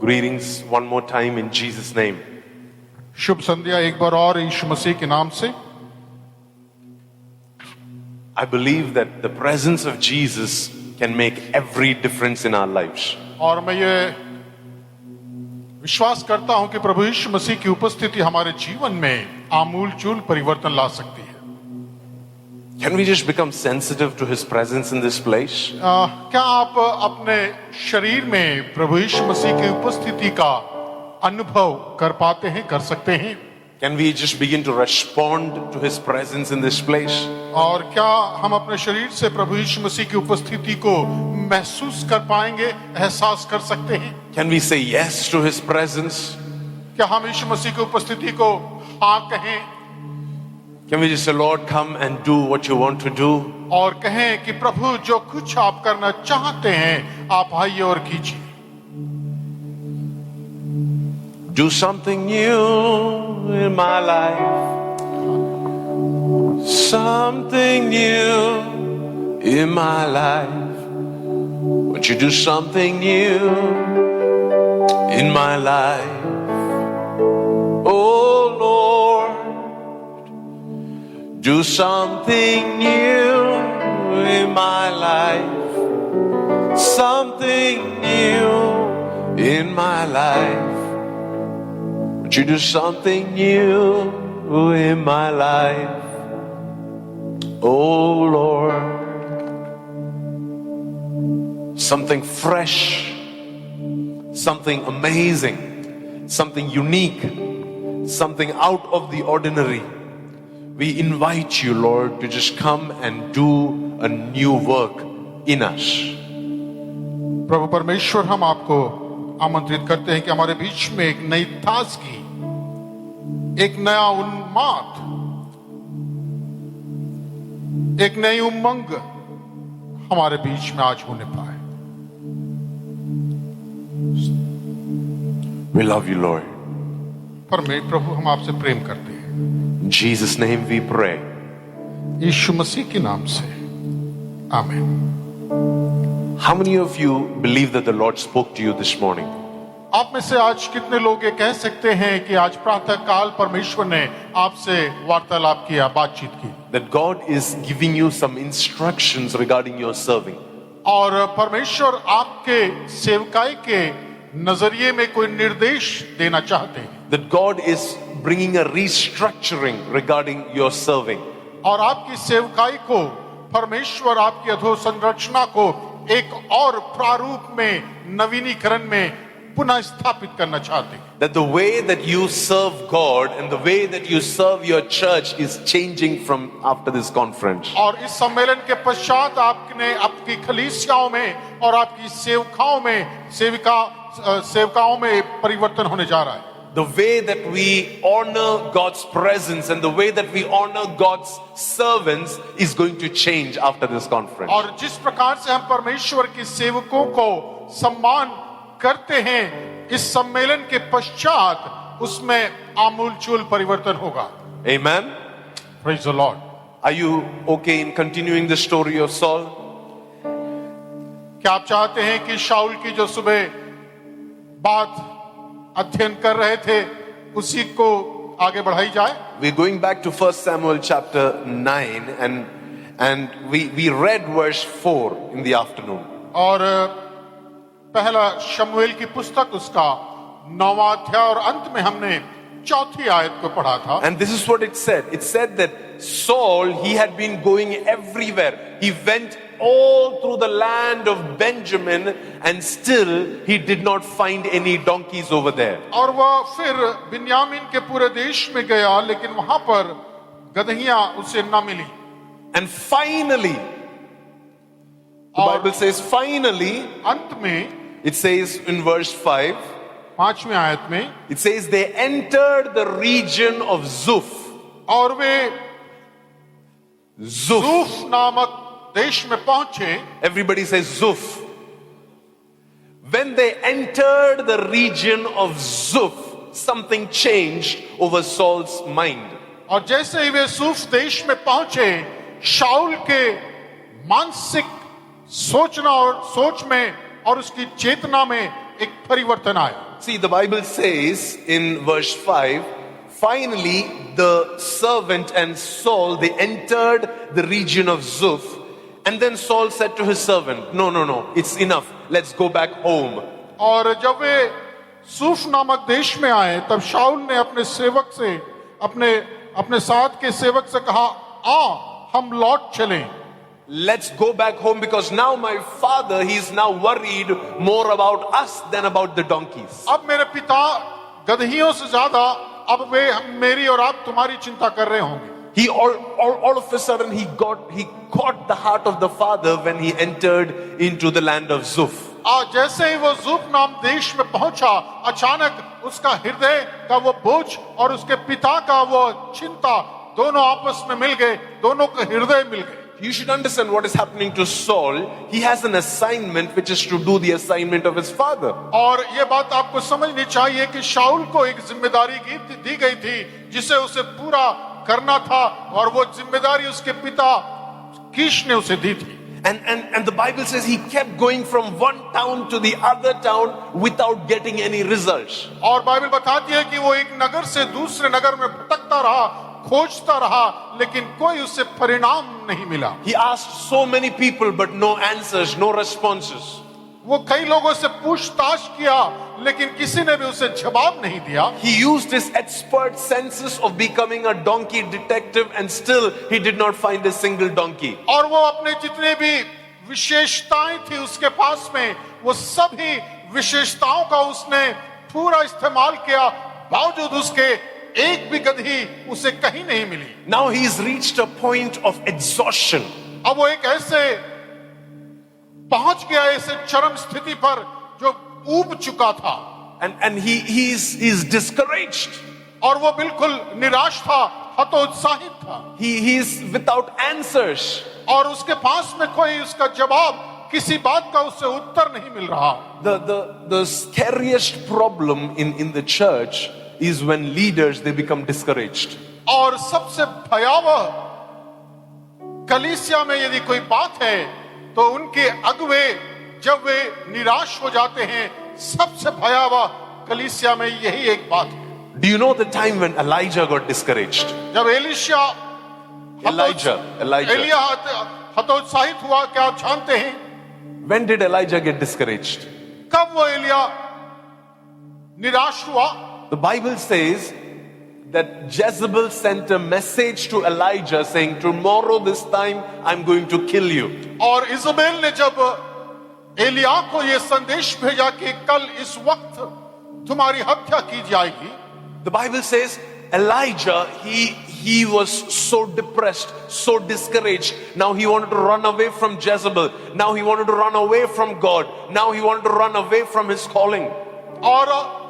Greetings one more time in Jesus' name. शुभ संध्या एक बार और यीशु मसीह के नाम से। I believe that the presence of Jesus can make every difference in our lives. और मैं ये विश्वास करता हूं कि प्रभु यीशु मसीह की उपस्थिति हमारे जीवन में आमूल-चूल परिवर्तन ला सकती है। Can we just become sensitive to His presence in this place? क्या आप अपने शरीर में प्रभु यीशु मसीह की उपस्थिति का अनुभव कर पाते हैं, कर सकते हैं? Can we just begin to respond to His presence in this place? और क्या हम अपने शरीर से प्रभु यीशु मसीह की उपस्थिति को महसूस कर पाएंगे, एहसास कर सकते हैं? Can we say yes to His presence? क्या हम यीशु मसीह की उपस्थिति को हाँ कहें? Can we just say, Lord, come and do what you want to do? और कहें कि प्रभु जो कुछ आप करना चाहते हैं आप आइए और कीजिए। Do something new in my life. Something new in my life. Would you do something new in my life? Oh Lord, do something new in my life. Something new in my life. Would you do something new in my life? Oh Lord, something fresh, something amazing, something unique, something out of the ordinary. We invite you, Lord, to just come and do a new work in us. प्रभु परमेश्वर, हम आपको आमंत्रित करते हैं कि हमारे बीच में एक नई ताजगी, एक नया उन्माद, एक नई उमंग हमारे बीच में आज होने पाए। We love you, Lord. प्रभु, हम आपसे प्रेम करते हैं। In Jesus' name we pray. यीशु मसीह के नाम से आमीन। How many of you believe that the Lord spoke to you this morning? आप में से आज कितने लोग ये कह सकते हैं कि आज प्रातः काल परमेश्वर ने आपसे वार्तालाप किया, बातचीत की? That God is giving you some instructions regarding your serving. और परमेश्वर आपके सेवकाई के नजरिए में कोई निर्देश देना चाहते हैं। That God is bringing a restructuring regarding your serving. और आपकी सेवकाई को परमेश्वर आपकी अधोसंरचना को एक और प्रारूप में, नवीनीकरण में पुनः स्थापित करना चाहते हैं। That the way that you serve God and the way that you serve your church is changing from after this conference. और इस सम्मेलन के पश्चात आपने आपकी कलीसियाओं में और आपकी सेवकाओं में परिवर्तन होने जा रहा है। The way that we honor God's presence and the way that we honor God's servants is going to change after this conference. और जिस प्रकार से हम परमेश्वर के सेवकों को सम्मान करते हैं इस सम्मेलन के पश्चात, उसमें आमूल-चूल परिवर्तन होगा। Amen. Praise the Lord. Are you okay in continuing the story of Saul? क्या आप चाहते हैं कि शाऊल की जो सुबह बात अध्ययन कर रहे थे उसी को आगे बढ़ाई जाए? We're going back to 1 Samuel chapter 9 and we read verse 4 in the afternoon. और पहला शमूएल की पुस्तक उसका 9वां अध्याय और अंत में हमने 4थी आयत को पढ़ा था। And this is what it said. It said that Saul, he had been going everywhere. He went all through the land of Benjamin and still he did not find any donkeys over there. और वह फिर बिन्यामीन के पूरे देश में गया लेकिन वहां पर गदहियां उसे न मिली। And finally, the Bible says finally, अंत में it says in verse 5, 5वीं आयत में it says they entered the region of Zuph. और वे ज़ूफ नामक देश में पहुंचे। Everybody says Zuph. When they entered the region of Zuph, something changed over Saul's mind. और जैसे ही वे ज़ूफ देश में पहुंचे, शाऊल के मानसिक सोच में और उसकी चेतना में एक परिवर्तन आया। See, the Bible says in verse 5, finally the servant and Saul, they entered the region of Zuph. And then Saul said to his servant, no, it's enough. Let's go back home. और जब वे सूफ नामक देश में आए तब शाऊल ने अपने सेवक से अपने साथ के सेवक से कहा, हम लौट चलें. Let's go back home because now my father, he is now worried more about us than about the donkeys. अब मेरे पिता गदहियों से ज्यादा अब वे मेरी और आप तुम्हारी चिंता कर रहे होंगे. He all of a sudden he caught the heart of the father when he entered into the land of Zuph. जैसे ही वो ज़ूफ नाम देश में पहुंचा, अचानक उसका हृदय का वो बोझ और उसके पिता का वो चिंता दोनों आपस में मिल गए, दोनों के हृदय मिल गए. You should understand what is happening to Saul. He has an assignment which is to do the assignment of his father. और ये बात आपको समझनी चाहिए कि शाऊल को एक जिम्मेदारी दी गई थी जिसे उसे पूरा करना था और वो जिम्मेदारी उसके पिता कीश ने उसे दी थी. And the Bible says he kept going from one town to the other town without getting any results. और बाइबल बताती है कि वो एक नगर से दूसरे नगर में भटकता रहा, खोजता रहा, लेकिन कोई उससे परिणाम नहीं मिला. He asked so many people but no answers, no responses. वो कई लोगों से पूछताछ किया लेकिन किसी ने भी उसे जवाब नहीं दिया. He used his expert senses of becoming a donkey detective and still he did not find a single donkey. और वो अपने जितने भी विशेषताएं थी उसके पास में, वो सभी विशेषताओं का उसने पूरा इस्तेमाल किया, बावजूद उसके एक भी गदही उसे कहीं नहीं मिली. Now he's reached a point of exhaustion. अब वो एक ऐसे पहुंच गया ऐसे चरम स्थिति पर जो ऊब चुका था. And he's discouraged. और वो बिल्कुल निराश था, हतोत्साहित था. He is without answers. और उसके पास में कोई उसका जवाब, किसी बात का उससे उत्तर नहीं मिल रहा. The scariest problem in the church is when leaders they become discouraged. और सबसे भयावह कलीसिया में यदि कोई बात है तो उनके अगुवे जब वे निराश हो जाते हैं, सबसे भयावह कलीसिया में यही एक बात है. Do you know the time when Elijah got discouraged? जब एलिया हतोत्साहित हुआ, क्या आप जानते हैं? When did Elijah get discouraged? कब वो एलिया निराश हुआ? The Bible says that Jezebel sent a message to Elijah saying, tomorrow this time I'm going to kill you. और इज़बेल ने जब एलिया को ये संदेश भेजा कि कल इस वक्त तुम्हारी हत्या की जाएगी. The Bible says Elijah, he was so depressed, so discouraged. Now he wanted to run away from Jezebel. Now he wanted to run away from God. Now he wanted to run away from his calling. और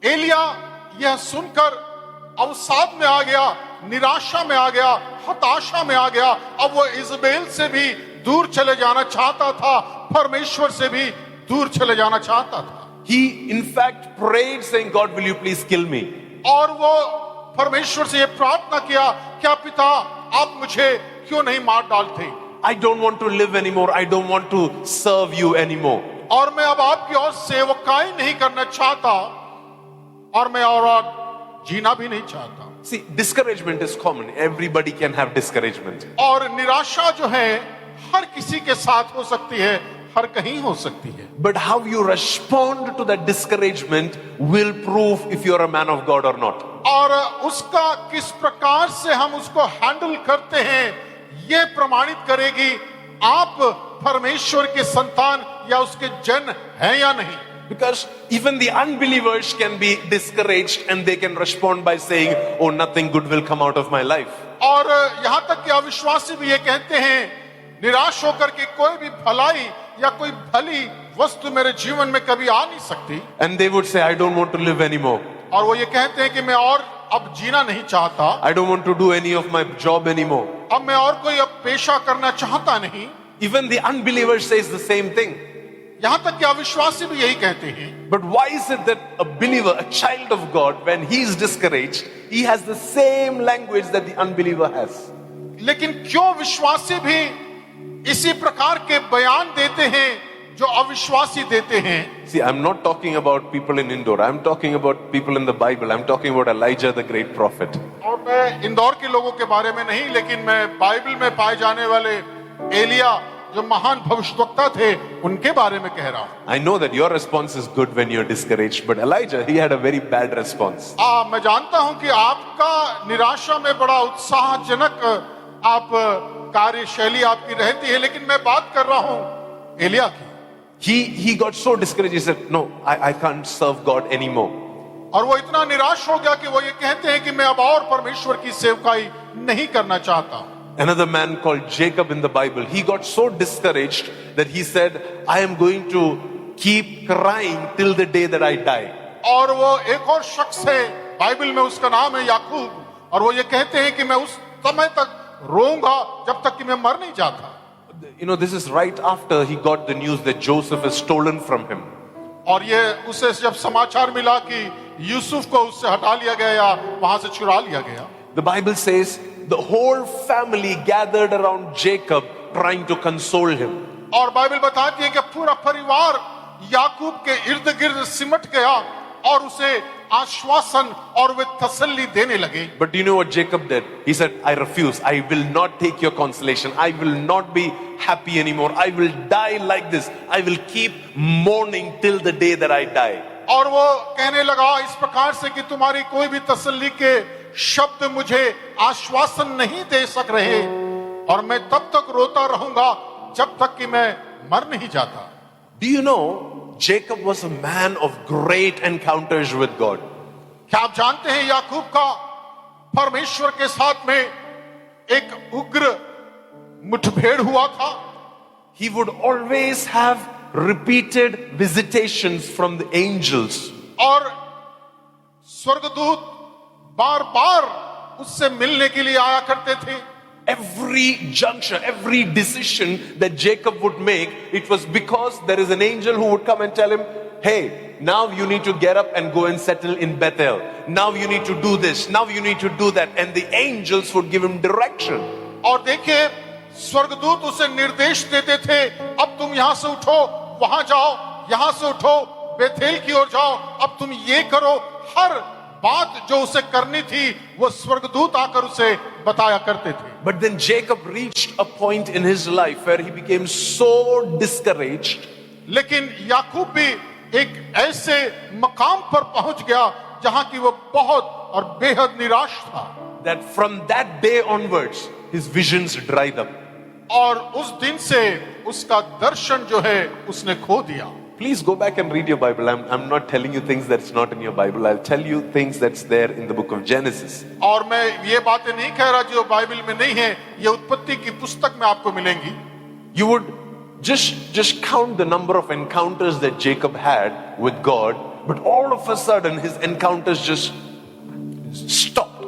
एलिया यह सुनकर अवसाद में आ गया, निराशा में आ गया, हताशा में आ गया. अब वो इज़बेल से भी दूर चले जाना चाहता था, परमेश्वर से भी दूर चले जाना चाहता था. He in fact prayed saying, God, will you please kill me? और वो परमेश्वर से ये प्रार्थना किया, क्या पिता आप मुझे क्यों नहीं मार डालते? I don't want to live anymore. I don't want to serve you anymore. और मैं अब आपकी और सेवकाई नहीं करना चाहता और मैं और जीना भी नहीं चाहता. See, discouragement is common. Everybody can have discouragement. और निराशा जो है हर किसी के साथ हो सकती है, हर कहीं हो सकती है. But how you respond to that discouragement will prove if you're a man of God or not. और उसका किस प्रकार से हम उसको हैंडल करते हैं, ये प्रमाणित करेगी आप परमेश्वर के संतान या उसके जन हैं या नहीं. Because even the unbelievers can be discouraged and they can respond by saying, oh, nothing good will come out of my life. और यहाँ तक कि अविश्वासी भी ये कहते हैं, निराश होकर के कोई भी भलाई या कोई भली वस्तु मेरे जीवन में कभी आ नहीं सकती. And they would say, I don't want to live anymore. और वो ये कहते हैं कि मैं और अब जीना नहीं चाहता. I don't want to do any of my job anymore. अब मैं और कोई अब पेशा करना चाहता नहीं. Even the unbeliever says the same thing. यहाँ तक कि अविश्वासी भी यही कहते हैं. But why is it that a believer, a child of God, when he is discouraged, he has the same language that the unbeliever has? लेकिन क्यों विश्वासी भी इसी प्रकार के बयान देते हैं जो अविश्वासी देते हैं। See, I'm not talking about people in Indore. I'm talking about people in the Bible. I'm talking about Elijah, the great prophet. और मैं इंदौर के लोगों के बारे में नहीं, लेकिन मैं बाइबल में पाए जाने वाले एलिया जो महान भविष्यवक्ता थे उनके बारे में कह रहा हूं। I know that your response is good when you're discouraged, but Elijah, he had a very bad response. मैं जानता हूं कि आपका निराशा में बड़ा उत्साहजनक आप कार्यशैली आपकी रहती है, लेकिन मैं बात कर रहा हूं एलिया की। He got so discouraged. He said, "No, I can't serve God anymore." और वो इतना निराश हो गया कि वो ये कहते हैं कि मैं अब और परमेश्वर की सेवकाई नहीं करना चाहता। Another man called Jacob in the Bible, he got so discouraged that he said, "I am going to keep crying till the day that I die." और वो एक और शख्स है बाइबल में, उसका नाम है याकूब, और वो ये कहते हैं कि मैं उस समय तक रोऊंगा जब तक कि मैं मर नहीं जाता। You know, this is right after he got the news that Joseph is stolen from him. और ये उसे जब समाचार मिला कि यूसुफ को उससे हटा लिया गया या वहां से चुरा लिया गया। The Bible says the whole family gathered around Jacob trying to console him. और बाइबल बताती है कि पूरा परिवार याकूब के इर्द गिर्द सिमट गया और उसे आश्वासन और वे तसल्ली देने लगे। But do you know what Jacob did? He said, "I refuse. I will not take your consolation. I will not be happy anymore. I will die like this. I will keep mourning till the day that I die." और वो कहने लगा इस प्रकार से कि तुम्हारी कोई भी तसल्ली के शब्द मुझे आश्वासन नहीं दे सक रहे, और मैं तब तक रोता रहूंगा जब तक कि मैं मर नहीं जाता। Do you know Jacob was a man of great encounters with God? क्या आप जानते हैं याकूब का परमेश्वर के साथ में एक उग्र मुठभेड़ हुआ था। He would always have repeated visitations from the angels. और स्वर्गदूत बार बार उससे मिलने के लिए आया करते थे। Every juncture, every decision that Jacob would make, it was because there is an angel who would come and tell him, "Hey, now you need to get up and go and settle in Bethel. Now you need to do this. Now you need to do that." And the angels would give him direction. और देखिए स्वर्गदूत उसे निर्देश देते थे, अब तुम यहां से उठो, वहां जाओ, यहां से उठो, बेथेल की ओर जाओ, अब तुम ये करो। हर बात जो उसे करनी थी वो स्वर्गदूत आकर उसे बताया करते थे। But then Jacob reached a point in his life where he became so discouraged. लेकिन याकूब भी एक ऐसे मकाम पर पहुंच गया जहां की वो बहुत और बेहद निराश था। That from that day onwards, his visions dried up. और उस दिन से उसका दर्शन जो है उसने खो दिया। Please go back and read your Bible. I'm not telling you things that's not in your Bible. I'll tell you things that's there in the book of Genesis. और मैं ये बातें नहीं कह रहा जो बाइबल में नहीं है, ये उत्पत्ति की पुस्तक में आपको मिलेंगी। You would just count the number of encounters that Jacob had with God, but all of a sudden his encounters just stopped,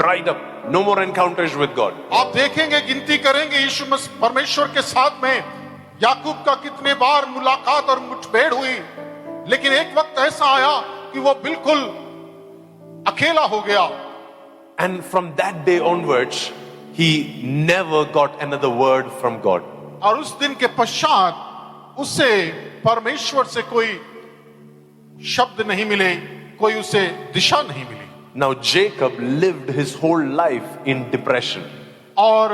dried up. No more encounters with God. आप देखेंगे, गिनती करेंगे यीशु मसीह परमेश्वर के साथ में याकूब का कितने बार मुलाकात और मुठभेड़ हुई, लेकिन एक वक्त ऐसा आया कि वो बिल्कुल अकेला हो गया। And from that day onwards, he never got another word from God. और उस दिन के पश्चात उसे परमेश्वर से कोई शब्द नहीं मिले, कोई उसे दिशा नहीं मिली। Now Jacob lived his whole life in depression. और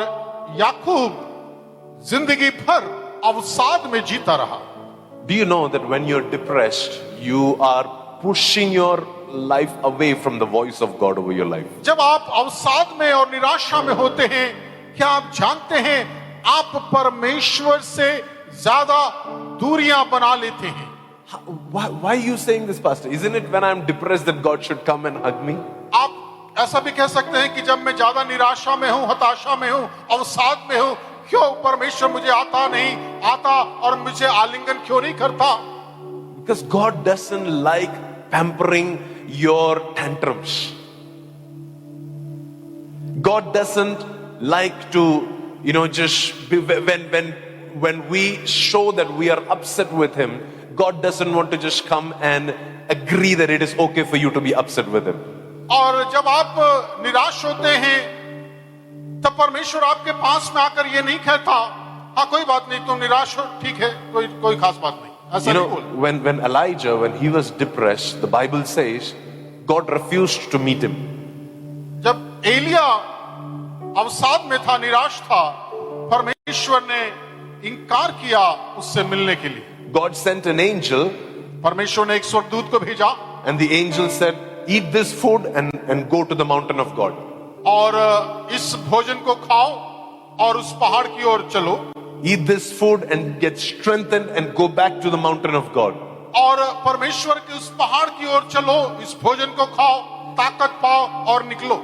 याकूब जिंदगी भर अवसाद में जीता रहा। Do you know that when you're depressed, you are pushing your life away from the voice of God over your life? जब आप अवसाद में और निराशा में होते हैं, क्या आप जानते हैं आप परमेश्वर से ज्यादा दूरियां बना लेते हैं? Why are you saying this, Pastor? Isn't it when I'm depressed that God should come and hug me? आप ऐसा भी कह सकते हैं कि जब मैं ज्यादा निराशा में हूं, हताशा में हूं, अवसाद में हूं, क्यों परमेश्वर मुझे आता और मुझे आलिंगन क्यों नहीं करता? Because God doesn't like pampering your tantrums. God doesn't like to, just when we show that we are upset with him, God doesn't want to just come and agree that it is okay for you to be upset with him. और जब आप निराश होते हैं तब परमेश्वर आपके पास में आकर ये नहीं कहता हाँ कोई बात नहीं, तुम निराश हो, ठीक है, कोई खास बात नहीं, ऐसा You नहीं know, बोल। when Elijah, when he was depressed, the Bible says God refused to meet him. जब एलिया अवसाद में था, निराश था, परमेश्वर ने इनकार किया उससे मिलने के लिए। God sent an angel, परमेश्वर ने एक स्वर्गदूत को भेजा and the angel said, "Eat this food and go to the mountain of God." और इस भोजन को खाओ और उस पहाड़ की ओर चलो, Eat this food and get strengthened and go back to the mountain of God. और परमेश्वर के उस पहाड़ की ओर चलो, इस भोजन को खाओ, ताकत पाओ और निकलो।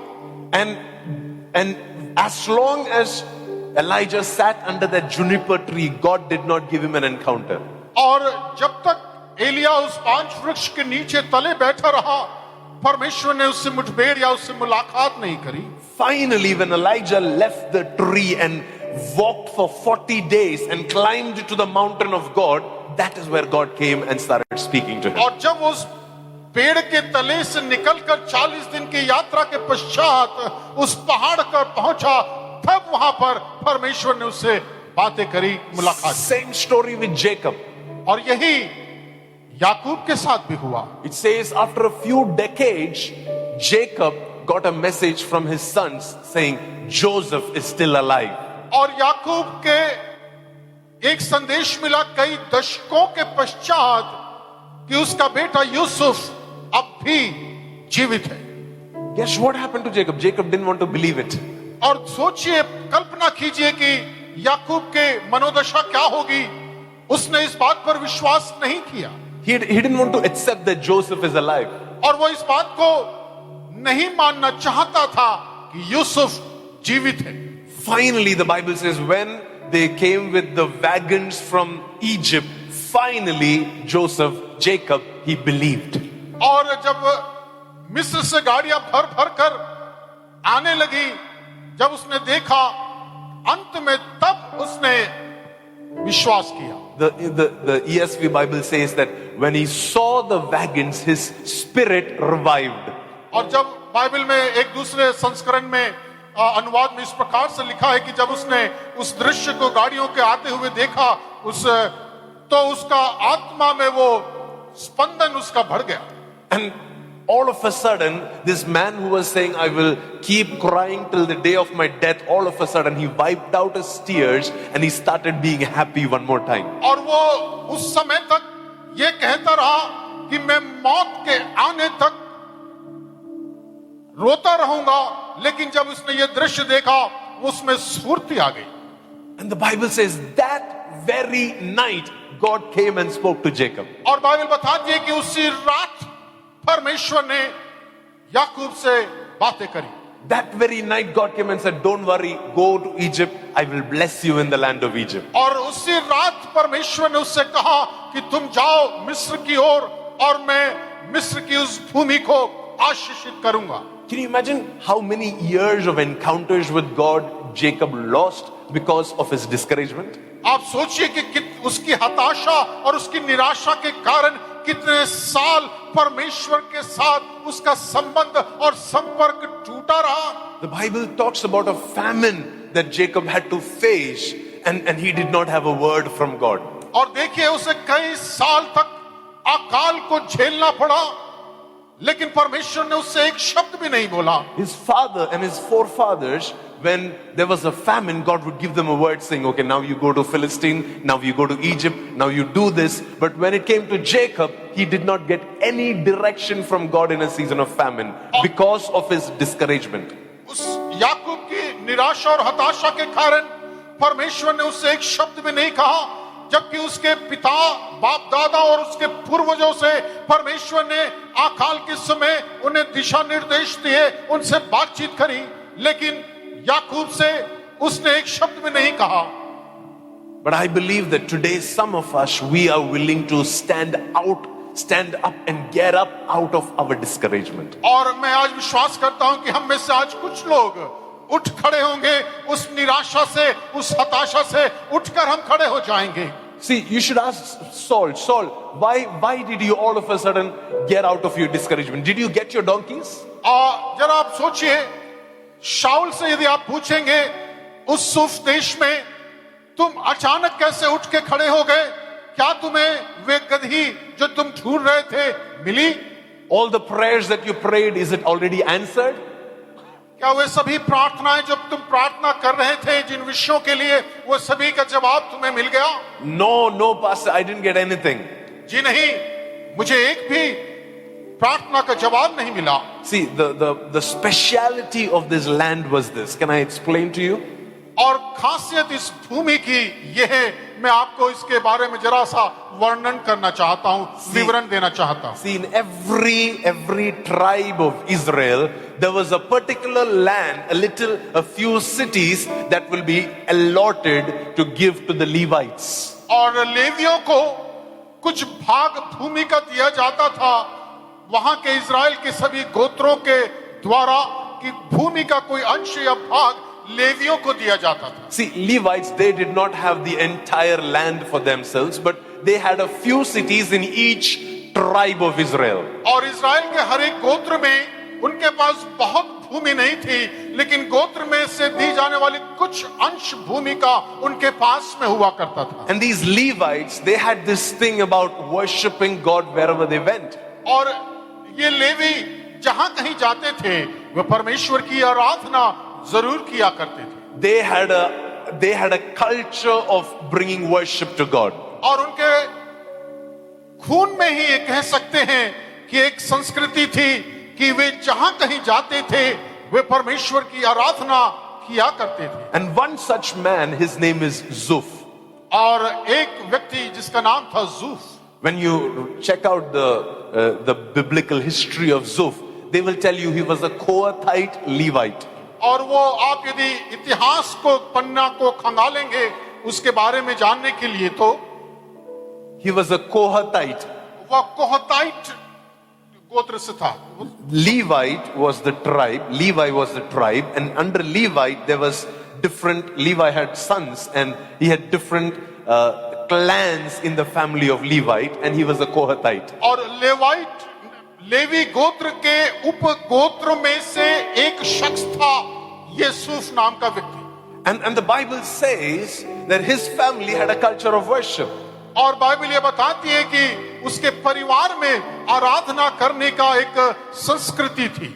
And as long as Elijah sat under that juniper tree, God did not give him an encounter. और जब तक एलिया उस पांच वृक्ष के नीचे तले बैठा रहा, परमेश्वर ने उससे मुठभेड़ या उससे मुलाकात नहीं करी। Finally, when Elijah left the tree and walked for 40 days and climbed to the mountain of God, that is where God came and started speaking to him. और जब उस पेड़ के तले से निकलकर 40 दिन की यात्रा के पश्चात उस पहाड़ पर पहुंचा, तब वहां पर परमेश्वर ने उससे बातें करी, मुलाकात। Same story with Jacob. और यही याकूब के साथ भी हुआ। It says after a few decades, Jacob got a message from his sons saying, Joseph is still alive. और याकूब के एक संदेश मिला कई दशकों के पश्चात कि उसका बेटा यूसुफ अब भी जीवित है। Guess what happened to Jacob? Jacob didn't want to believe it. और सोचिए, कल्पना कीजिए कि याकूब के मनोदशा क्या होगी। उसने इस बात पर विश्वास नहीं किया। He didn't want to accept that Joseph is alive. और वो इस बात को नहीं मानना चाहता था कि यूसुफ जीवित है। Finally, the Bible says, when they came with the wagons from Egypt, finally Jacob, he believed. और जब मिस्र से गाड़ियां भर भर कर आने लगी, जब उसने देखा अंत में, तब उसने विश्वास किया। The ESV Bible says that when he saw the wagons, his spirit revived. और जब बाइबल में एक दूसरे संस्करण में अनुवाद में इस प्रकार से लिखा है कि जब उसने उस दृश्य को गाड़ियों के आते हुए देखा, तो उसका आत्मा में वो स्पंदन उसका बढ़ गया। And all of a sudden, this man who was saying, I will keep crying till the day of my death, all of a sudden he wiped out his tears and he started being happy one more time. और वो उस समय तक ये कहता रहा कि मैं मौत के आने तक रोता रहूंगा, लेकिन जब उसने ये दृश्य देखा, उसमें स्फूर्ति आ गई। And the Bible says that very night God came and spoke to Jacob. और बाइबल बताती है कि उसी रात परमेश्वर ने याकूब से बातें करी। That very night God came and said, don't worry, go to Egypt, I will bless you in the land of Egypt. और उसी रात परमेश्वर ने उससे कहा कि तुम जाओ मिस्र की ओर और मैं मिस्र की उस भूमि को आशीषित करूंगा। Can you imagine how many years of encounters with God Jacob lost because of his discouragement? आप सोचिए कि उसकी हताशा और उसकी निराशा के कारण कितने साल परमेश्वर के साथ उसका संबंध और संपर्क टूटा रहा। The Bible talks about a famine that Jacob had to face and he did not have a word from God. और देखिए, उसे कई साल तक अकाल को झेलना पड़ा, लेकिन परमेश्वर ने उससे एक शब्द भी नहीं बोला। His father and his forefathers, when there was a famine, God would give them a word saying, okay, now you go to Philistine, now you go to Egypt, now you do this. But when it came to Jacob, he did not get any direction from God in a season of famine because of his discouragement. उस याकूब की निराशा और हताशा के कारण परमेश्वर ने उससे एक शब्द भी नहीं कहा, जबकि उसके पिता, बाप दादा और उसके पूर्वजों से परमेश्वर ने अकाल के समय उन्हें दिशा निर्देश दिए, उनसे बातचीत करी, लेकिन याकूब से उसने एक शब्द भी नहीं कहा। But I believe that today some of us, we are willing to stand up and get up out of our discouragement. और मैं आज विश्वास करता हूं कि हम में से आज कुछ लोग उठ खड़े होंगे, उस निराशा से, उस हताशा से उठकर हम खड़े हो जाएंगे। See, you should ask Saul, why did you all of a sudden get out of your discouragement? Did you get your donkeys? जरा आप सोचिए, शाऊल से यदि आप पूछेंगे उस सूफ देश में तुम अचानक कैसे उठ के खड़े हो गए? क्या तुम्हें वे गदही जो तुम ढूंढ रहे थे मिली? All the prayers that you prayed, is it already answered? क्या वे सभी प्रार्थनाएं जब तुम प्रार्थना कर रहे थे जिन विषयों के लिए, वो सभी का जवाब तुम्हें मिल गया? No, pastor, I didn't get anything. जी नहीं, मुझे एक भी प्रार्थना का जवाब नहीं मिला। See, the speciality of this land was this. Can I explain to you? और खासियत इस भूमि की यह है, मैं आपको इसके बारे में जरा सा वर्णन करना चाहता हूं, विवरण देना चाहता हूं। See, in every tribe of Israel, there was a particular land, a few cities that will be allotted to give to the Levites. और लेवियों को कुछ भाग भूमि का दिया जाता था, वहां के इजराइल के सभी गोत्रों के द्वारा, कि भूमि का कोई अंश या भाग लेवियों को दिया जाता था। See, Levites, they did not have the entire land for themselves, but they had a few cities in each tribe of Israel. और इजराइल के हर एक गोत्र में उनके पास बहुत भूमि नहीं थी, लेकिन गोत्र में से दी जाने वाली कुछ अंश भूमि का उनके पास में हुआ करता था। And these Levites, they had this thing about worshiping God wherever they went. और ये लेवी जहां कहीं जाते थे, वे परमेश्वर की आराधना जरूर किया करते थे। They had a culture of bringing worship to God. और उनके खून में ही ये कह सकते हैं कि एक संस्कृति थी कि वे जहां कहीं जाते थे, वे परमेश्वर की आराधना किया करते थे। And one such man, his name is Zuf. और एक व्यक्ति जिसका नाम था जूफ। When you check out the biblical history of Zuf, they will tell you he was a Kohathite Levite. और वो आप यदि इतिहास को पन्ना को खंगालेंगे उसके बारे में जानने के लिए, तो he was a Kohathite. वह कोहताइट गोत्र से था। Levite was the tribe. Levi was the tribe, and under Levite there was different. Levi had sons, and he had different clans in the family of Levite, and he was a Kohathite. और levy गोत्र के उप गोत्रों में से एक शख्स था, यूसुफ नाम का व्यक्ति। And the Bible says that his family had a culture of worship. और बाइबल ये बताती है कि उसके परिवार में आराधना करने का एक संस्कृति थी।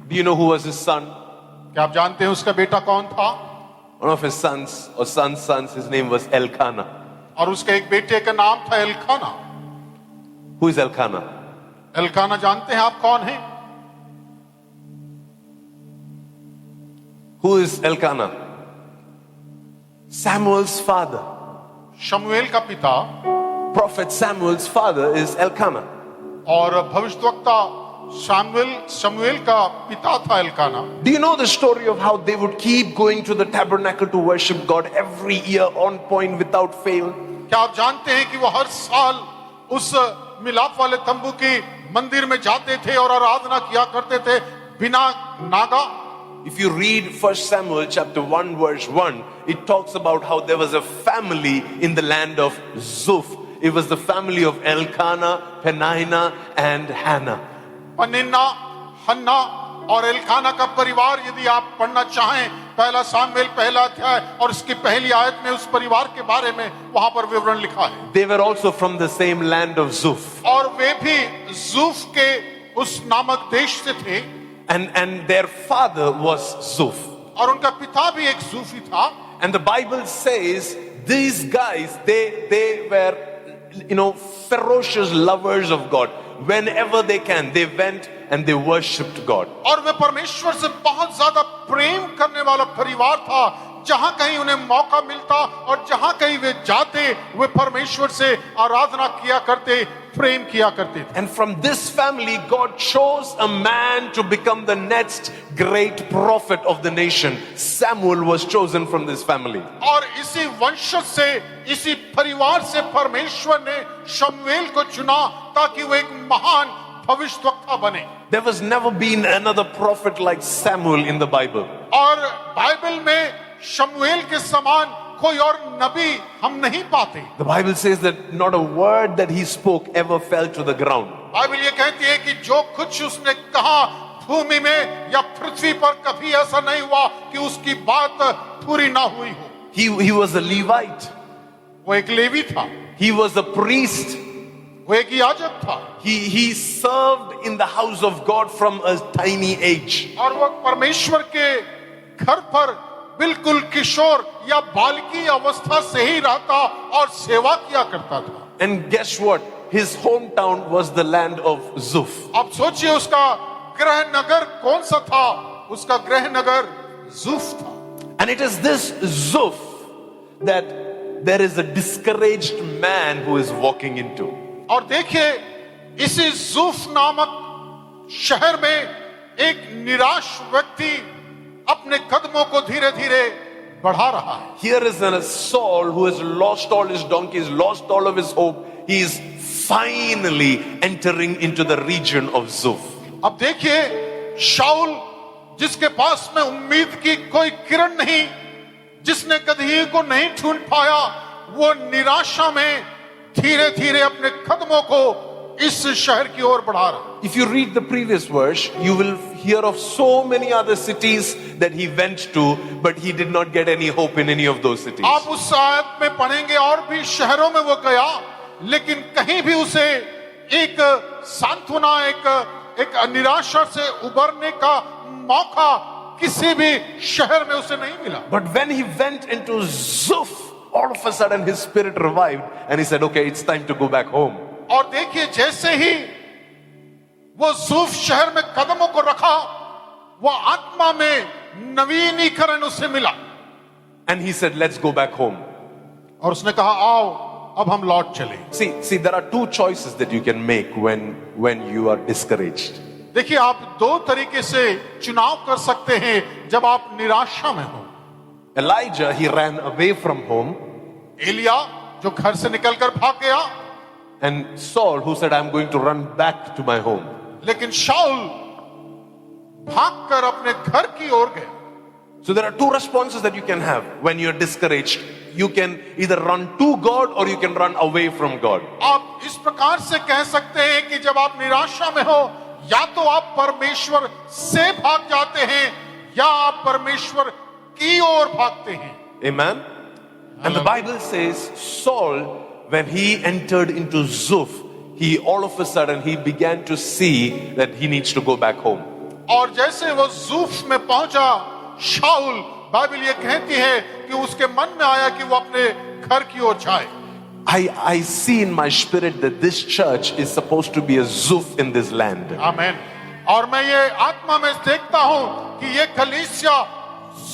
Do you know who was his son? क्या आप जानते हैं उसका बेटा कौन था? One of his sons or sons, his name was Elkanah. और उसके एक बेटे का नाम था Elkanah. Who is Elkanah? Elkanah जानते हैं आप कौन है? Who is Elkanah? Samuel's father. शमूएल का पिता। Prophet Samuel's father is Elkanah. और भविष्यद्वक्ता शमूएल का पिता था Elkanah. Do you know the story of how they would keep going to the tabernacle to worship God every year on point without fail? क्या आप जानते हैं कि वो हर साल उस मिलाप वाले तंबू की मंदिर में जाते थे और आराधना किया करते थे बिना Naga? If you read 1 Samuel chapter 1 verse 1, it talks about how there was a family in the land of Zuf. It was the family of Elkanah, Peninnah and Hannah. Peninnah, हन्ना और एलकाना का परिवार यदि आप पढ़ना चाहें, पहला सामुएल पहला अध्याय और उसकी पहली आयत में उस परिवार के बारे में वहां पर विवरण लिखा है। They were also from the same land of Zuf. और वे भी जूफ के उस नामक देश से थे। And their father was Zuf. और उनका पिता भी एक जूफी था। And the Bible says these guys, they were, ferocious lovers of God. Whenever they can, they went and they worshipped God. और वे परमेश्वर से बहुत ज्यादा प्रेम करने वाला परिवार था। जहां कहीं उन्हें मौका मिलता और जहां कहीं वे जाते, वे परमेश्वर से आराधना किया करते, प्रेम किया करते थे। And from this family, God chose a man to become the next great prophet of the nation. Samuel was chosen from this family. और इसी वंशज से, इसी परिवार से परमेश्वर ने शमूएल को चुना ताकि वो एक महान भविष्यद्वक्ता बने। There was never been another prophet like Samuel in the Bible. और बाइबल में शमूएल के समान कोई और नबी हम नहीं पाते। The Bible says that not a word that he spoke ever fell to the ground. Bible ये कहती है कि जो कुछ उसने कहा भूमि में या पृथ्वी पर कभी ऐसा नहीं हुआ कि उसकी बात पूरी ना हुई हो। He was a Levite. वो एक लेवी था, He was a priest. वो एक याजक था, He served in the house of God from a tiny age. और वो परमेश्वर के घर पर बिल्कुल किशोर या बालकी अवस्था से ही रहता और सेवा किया करता था. And guess what? His hometown was the land of Zuf. अब सोचिए उसका गृह नगर कौन सा था? उसका गृह नगर ज़ूफ था. And it is this Zuf that there is a discouraged man who is walking into. और देखिए इसी ज़ूफ नामक शहर में एक निराश व्यक्ति अपने कदमों को धीरे धीरे बढ़ा रहा है. Here is a Saul who has lost all his donkeys, lost all of his hope. He is finally entering into the region of Zuf. अब देखिए शाऊल जिसके पास में उम्मीद की कोई किरण नहीं, जिसने गदही को नहीं ढूंढ पाया, वो निराशा में धीरे धीरे अपने कदमों को इस शहर की ओर बढ़ा रहा. If you read the previous verse, you will hear of so many other cities that he went to, but he did not get any hope in any of those cities. आप उस आयत में पढ़ेंगे और भी शहरों में वो गया, लेकिन कहीं भी उसे एक सांत्वना, एक निराशा से उबरने का मौका किसी भी शहर में उसे नहीं मिला. But when he went into Zuf, all of a sudden his spirit revived and he said, okay, it's time to go back home. और देखिए जैसे ही वो ज़ूफ शहर में कदमों को रखा, वो आत्मा में नवीनीकरण उसे मिला. And he said, let's go back home. और उसने कहा आओ अब हम लौट चले. See, there are two choices that you can make when you are discouraged. देखिए आप दो तरीके से चुनाव कर सकते हैं जब आप निराशा में हो. Elijah, he ran away from home. Elia जो घर से निकलकर भाग गया, And Saul, who said, I'm going to run back to my home. लेकिन शाऊल भागकर अपने घर की ओर गया. So there are two responses that you can have when you're discouraged. You can either run to God or you can run away from God. आप इस प्रकार से कह सकते हैं कि जब आप निराशा में हो, या तो आप परमेश्वर से भाग जाते हैं या आप परमेश्वर की ओर भागते हैं. Amen? And the Bible says Saul, when he entered into Zuf, he all of a sudden he began to see that he needs to go back home. और जैसे वो ज़ूफ में पहुंचा शाऊल, बाइबल ये कहती है कि उसके मन में आया कि वो अपने घर की ओर जाए. I see in my spirit that this church is supposed to be a Zuf in this land. आमेन. और मैं ये आत्मा में देखता हूं कि ये कलीसिया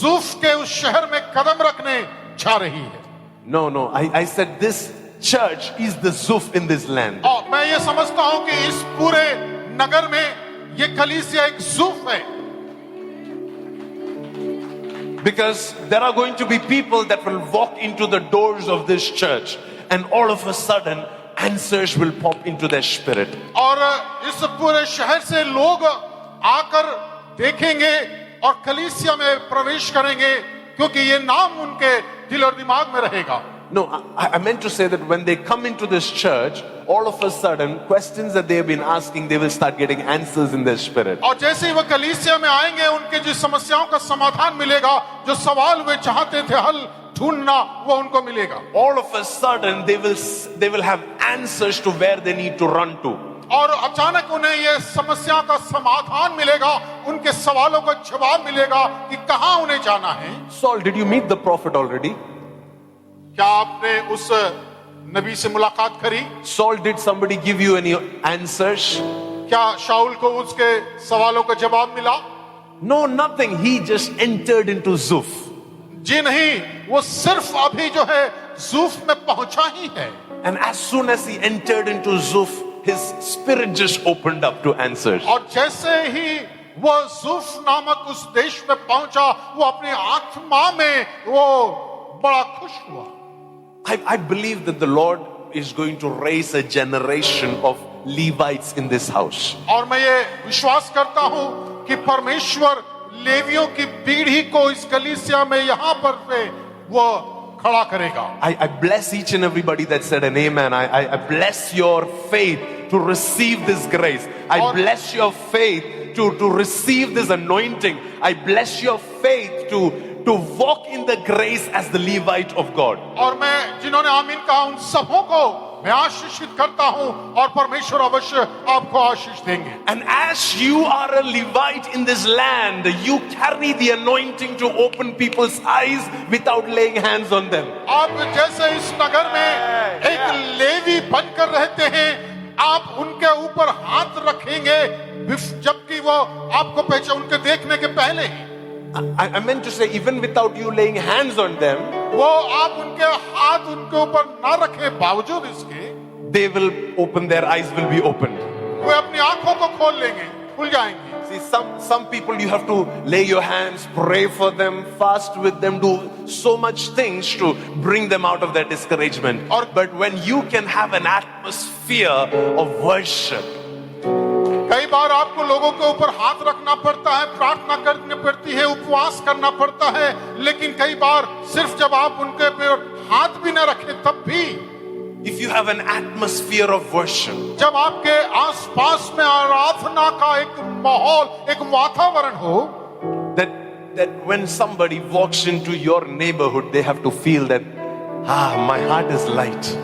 ज़ूफ के उस शहर में कदम रखने जा रही है. No, I said this church is the Zuf in this land. और मैं ये समझता हूं कि इस पूरे नगर में ये कलीसिया एक ज़ूफ है. Because there are going to be people that will walk into the doors of this church and all of a sudden answers will pop into their spirit. और इस पूरे शहर से लोग आकर देखेंगे और कलीसिया में प्रवेश करेंगे क्योंकि ये नाम उनके दिल और दिमाग में रहेगा. No, I meant to say that when they come into this church, all of a sudden questions that they have been asking, they will start getting answers in their spirit. और जैसे ही वो कलीसिया में आएंगे, उनके जिस समस्याओं का समाधान मिलेगा, जो सवाल वे चाहते थे हल ढूंढना, वो उनको मिलेगा. All of a sudden they will have answers to where they need to run to. और अचानक उन्हें ये समस्या का समाधान मिलेगा, उनके सवालों का जवाब मिलेगा कि कहां उन्हें जाना है. Saul, did you meet the prophet already? क्या आपने उस नबी से मुलाकात करी? Saul, did somebody give you any answers? क्या शाऊल को उसके सवालों का जवाब मिला? No, nothing. He just entered into Zuf. जी नहीं, वो सिर्फ अभी जो है ज़ूफ में पहुंचा ही है. And as soon as he entered into Zuf, his spirit just opened up to answers. और जैसे ही वो ज़ूफ नामक उस देश में पहुंचा, वो अपनी आत्मा में वो बड़ा खुश हुआ. I believe that the Lord is going to raise a generation of Levites in this house. और मैं ये विश्वास करता हूं कि परमेश्वर लेवियों की पीढ़ी को इस कलीसिया में यहाँ पर से वो खड़ा करेगा. I bless each and everybody that said an amen. I bless your faith to receive this grace. I bless your faith to receive this anointing. I bless your faith to walk in the grace as the Levite of God. और मैं जिन्होंने आमीन कहा उन सबों को मैं आशीषित करता हूं और परमेश्वर अवश्य आपको आशीष देंगे। And as you are a Levite in this land, you carry the anointing to open people's eyes without laying hands on them. आप जैसे इस नगर में एक लेवी बनकर रहते हैं, आप उनके ऊपर हाथ रखेंगे जबकि वो आपको पहचान उनके देखने के पहले ही। I meant to say, even without you laying hands on them, वो आप उनके हाथ उनके ऊपर ना रखे बावजूद इसके they will open, their eyes will be opened. वे अपनी आंखों को खोल लेंगे, खुल जाएंगे। See, some people you have to lay your hands, pray for them, fast with them, do so much things to bring them out of their discouragement. But when you can have an atmosphere of worship, कई बार आपको लोगों के ऊपर हाथ रखना पड़ता है, प्रार्थना करनी पड़ती है, उपवास करना पड़ता है, लेकिन कई बार सिर्फ जब आप उनके ऊपर हाथ भी न रखें तब भी, if you have an atmosphere of worship, जब आपके आसपास में आराधना का एक माहौल, एक वातावरण हो, that when somebody walks into your neighborhood, they have to feel that, my heart is light.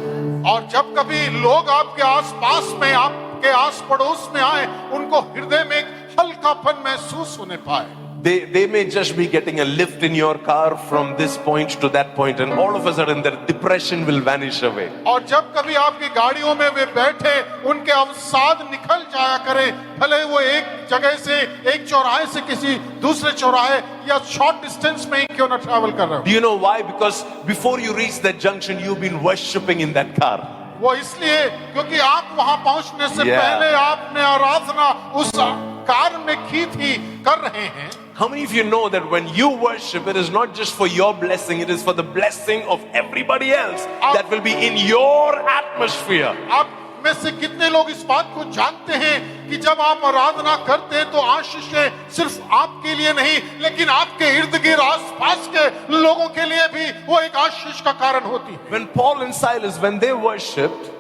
और जब कभी लोग आपके आसपास में, आपके आस पड़ोस में आए, उनको हृदय में एक हल्कापन महसूस होने पाए। They may just be getting a lift in your car from this point to that point, and all of a sudden their depression will vanish away. और जब कभी आपकी गाड़ियों में वे बैठे, उनके अवसाद निकल जाया करे, भले वो एक जगह से, एक चौराहे से किसी दूसरे चौराहे या शॉर्ट डिस्टेंस में ही क्यों ना ट्रैवल कर रहे हो। Do you know why? Because before you reach that junction, you've been worshiping in that car. वो इसलिए क्योंकि आप वहां पहुंचने से पहले आपने आराधना उस कार में की थी, कर रहे हैं। How many of you know that when you worship, it is not just for your blessing, it is for the blessing of everybody else that will be in your atmosphere. आप में से कितने लोग इस बात को जानते हैं कि जब आप आराधना करते हैं तो आशीषें सिर्फ आपके लिए नहीं, लेकिन आपके इर्द गिर्द आसपास के लोगों के लिए भी वो एक आशीष का कारण होती है। When Paul and Silas, when they worshipped,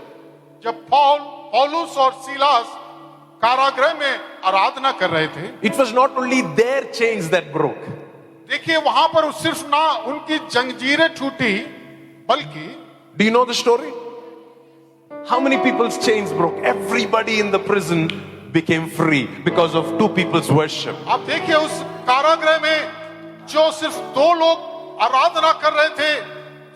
जब पौलुस और सीलास कारागृह में आराधना कर रहे थे, it was not only their chains that broke. देखिए वहां पर सिर्फ ना उनकी जंजीरें टूटी, बल्कि Do you know the story? How many people's chains broke? Everybody in the prison became free because of two people's worship. आप देखिए उस कारागृह में जो सिर्फ दो लोग आराधना कर रहे थे,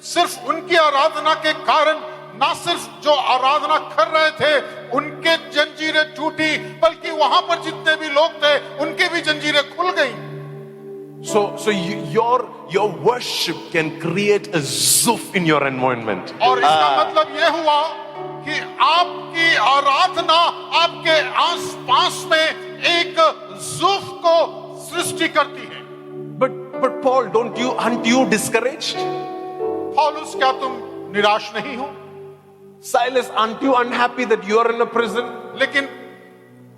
सिर्फ उनकी आराधना के कारण ना सिर्फ जो आराधना कर रहे थे उनके जंजीरें टूटी, बल्कि वहां पर जितने भी लोग थे उनकी भी जंजीरें खुल गई। So your worship can create a zoof in your environment. और इसका मतलब यह हुआ कि आपकी आराधना आपके आसपास में एक zoof को सृष्टि करती है। But Paul, aren't you discouraged? पौलुस, क्या तुम निराश नहीं हो? Silas, aren't you unhappy that you are in a prison? लेकिन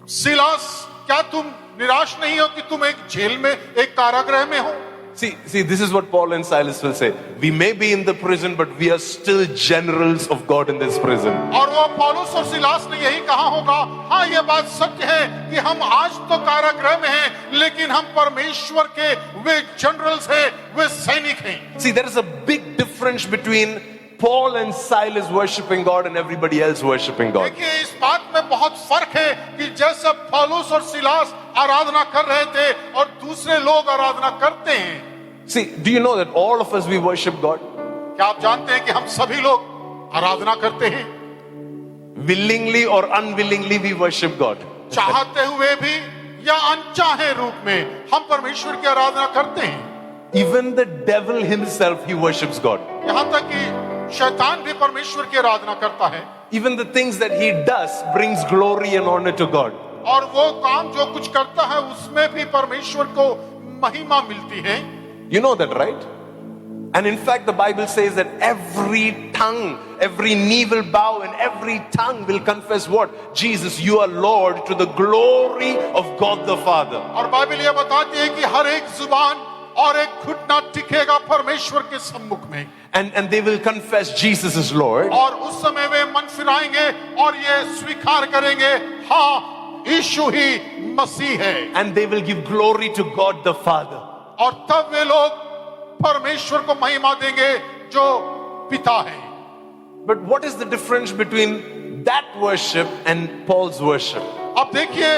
सिलास, क्या तुम निराश नहीं हो कि तुम एक जेल में, एक कारागृह में हो? See, this is what Paul and Silas will say. We may be in the prison, but we are still generals of God in this prison. और वो पौलुस और सिलास ने यही कहा होगा, हाँ ये बात सत्य है कि हम आज तो कारागृह में हैं, लेकिन हम परमेश्वर के वे जनरल्स हैं, वे सैनिक हैं। See, there is a big difference between Paul and Silas worshiping God and everybody else worshiping God. देखिए इस बात में बहुत फर्क है कि जैसे पौलुस और सिलास आराधना कर रहे थे और दूसरे लोग आराधना करते हैं। See, do you know that all of us we worship God? क्या आप जानते हैं कि हम सभी लोग आराधना करते हैं? Willingly or unwillingly we worship God. चाहते हुए भी या अनचाहे रूप में हम परमेश्वर की आराधना करते हैं। Even the devil himself, he worships God. यहाँ तक कि शैतान भी परमेश्वर की आराधना करता है। Even the things that he does brings glory and honor to God. और वो काम जो कुछ करता है उसमें भी परमेश्वर को महिमा मिलती है। You know that, right? And in fact, the Bible says that every tongue, every knee will bow and every tongue will confess what? Jesus, you are Lord, to the glory of God the Father. और Bible ये बताती है कि हर एक जुबान और एक घुटना टिकेगा परमेश्वर के सम्मुख में। And they will confess Jesus is Lord. और उस समय वे मन फिराएंगे और ये स्वीकार करेंगे, हाँ यीशु ही मसीह है। And they will give glory to God the Father. और तब वे लोग परमेश्वर को महिमा देंगे जो पिता है। But what is the difference between that worship and Paul's worship? अब देखिए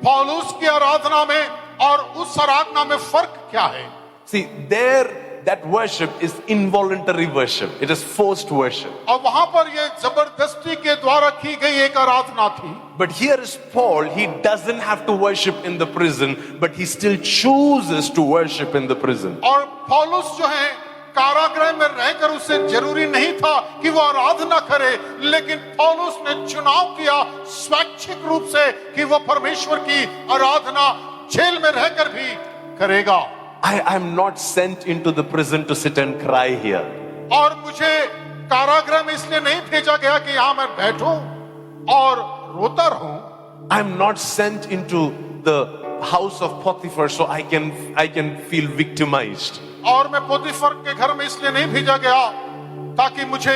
पौलुस की आराधना में और उस आराधना में फर्क क्या है? See, there that worship is involuntary worship. It is forced worship. और वहां पर ये जबरदस्ती के द्वारा की गई एक आराधना थी। But here is Paul. He doesn't have to worship in the prison, but he still chooses to worship in the prison. और पौलुस जो है कारागृह में रहकर उसे जरूरी नहीं था कि वो आराधना करे, लेकिन पौलुस ने चुनाव किया स्वैच्छिक रूप से कि वो परमेश्वर की आराधना जेल में रहकर भी करेगा। I am not sent into the prison to sit and cry here. और मुझे कारागृह में इसलिए नहीं भेजा गया कि यहां मैं बैठूं और रोता रहूं। I am not sent into the house of Potiphar so I can feel victimized. और मैं पोतीफर के घर में इसलिए नहीं भेजा गया ताकि मुझे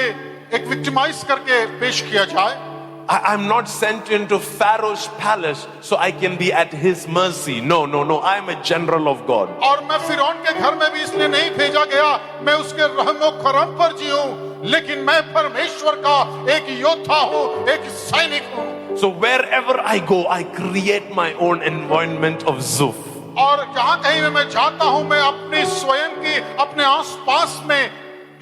एक विक्टिमाइज करके पेश किया जाए। I'm not sent into Pharaoh's palace so I can be at his mercy. No. I am a general of God. और मैं फिरौन के घर में भी इसलिए नहीं भेजा गया मैं उसके रहमो करम पर जीऊं, लेकिन मैं परमेश्वर का एक योद्धा हूं, एक सैनिक हूं। So wherever I go, I create my own environment of Zuf. और जहां कहीं मैं जाता हूं मैं अपनी स्वयं की अपने आसपास में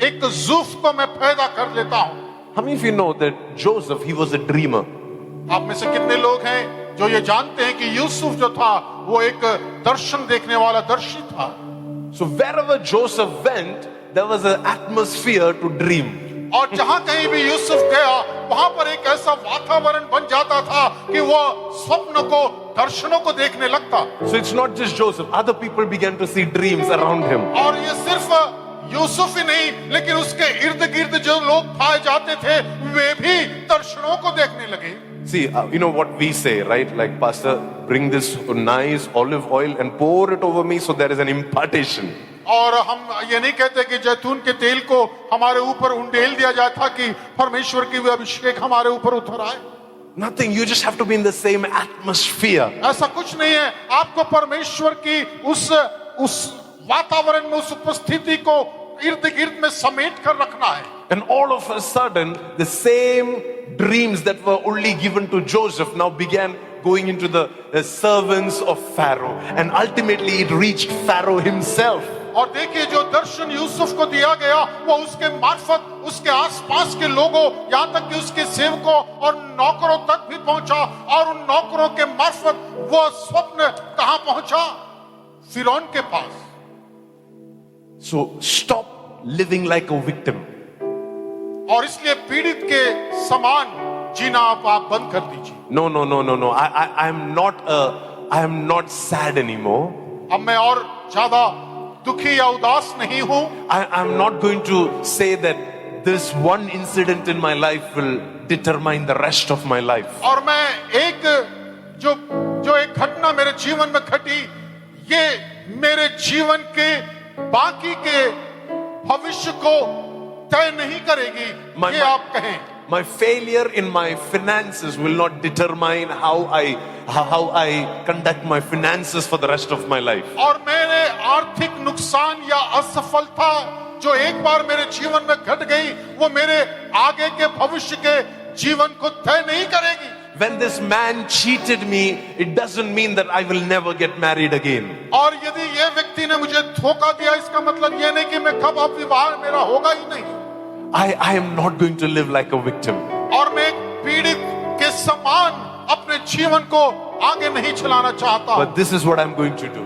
एक ज़ूफ को मैं पैदा कर लेता हूं। How many of you know that Joseph, he was a dreamer? आप में से कितने लोग हैं जो ये जानते हैं कि यूसुफ जो था वो एक दर्शन देखने वाला दर्शी था? So wherever Joseph went, there was an atmosphere to dream. और जहां कहीं भी यूसुफ गया वहां पर एक ऐसा वातावरण बन जाता था कि वो स्वप्न को दर्शनों को देखने लगता। So it's not just Joseph. Other people began to see dreams around him. और ये सिर्फ यूसुफ ही नहीं लेकिन उसके इर्द गिर्द जो लोग पाए जाते थे वे भी दर्शनों को देखने लगे। See, you know what we say, right? Like, Pastor, bring this nice olive oil and pour it over me so there is an impartation. और हम ये नहीं कहते कि जैतून के तेल को हमारे ऊपर उंडेल दिया जाए था कि परमेश्वर की वो अभिषेक हमारे ऊपर उतर आए। Nothing. You just have to be in the same atmosphere. ऐसा कुछ नहीं है, आपको परमेश्वर की उस वातावरण में उस उपस्थिति को इर्द गिर्द में समेट कर रखना है। And all of a sudden, the same dreams that were only given to Joseph now began going into the servants of Pharaoh, and ultimately it reached Pharaoh himself. और देखिए जो दर्शन यूसुफ को दिया गया वो उसके मार्फत उसके आसपास के लोगों यहाँ तक कि उसके सेवकों और नौकरों तक भी पहुंचा, और उन नौकरों के मार्फत वो स्वप्न कहां पहुंचा? फिरौन के पास। So stop living like a victim. और इसलिए पीड़ित के समान जीना आप बंद कर दीजिए। No. I am not sad anymore. अब मैं और ज्यादा दुखी या उदास नहीं हूं। I'm not going to say that this one incident in my life will determine the rest of my life. और मैं जो एक घटना मेरे जीवन में घटी ये मेरे जीवन के बाकी के भविष्य को तय नहीं करेगी, ये आप कहें। My failure in my finances will not determine how I conduct my finances for the rest of my life. और मेरे आर्थिक नुकसान या असफलता जो एक बार मेरे जीवन में घट गई वो मेरे आगे के भविष्य के जीवन को तय नहीं करेगी। When this man cheated me, it doesn't mean that I will never get married again. और यदि ये व्यक्ति ने मुझे धोखा दिया इसका मतलब ये नहीं कि मैं कब अब विवाह मेरा होगा ही नहीं। I am not going to live like a victim. और मैं एक पीड़ित के समान अपने जीवन को आगे नहीं चलाना चाहता। But this is what I'm going to do.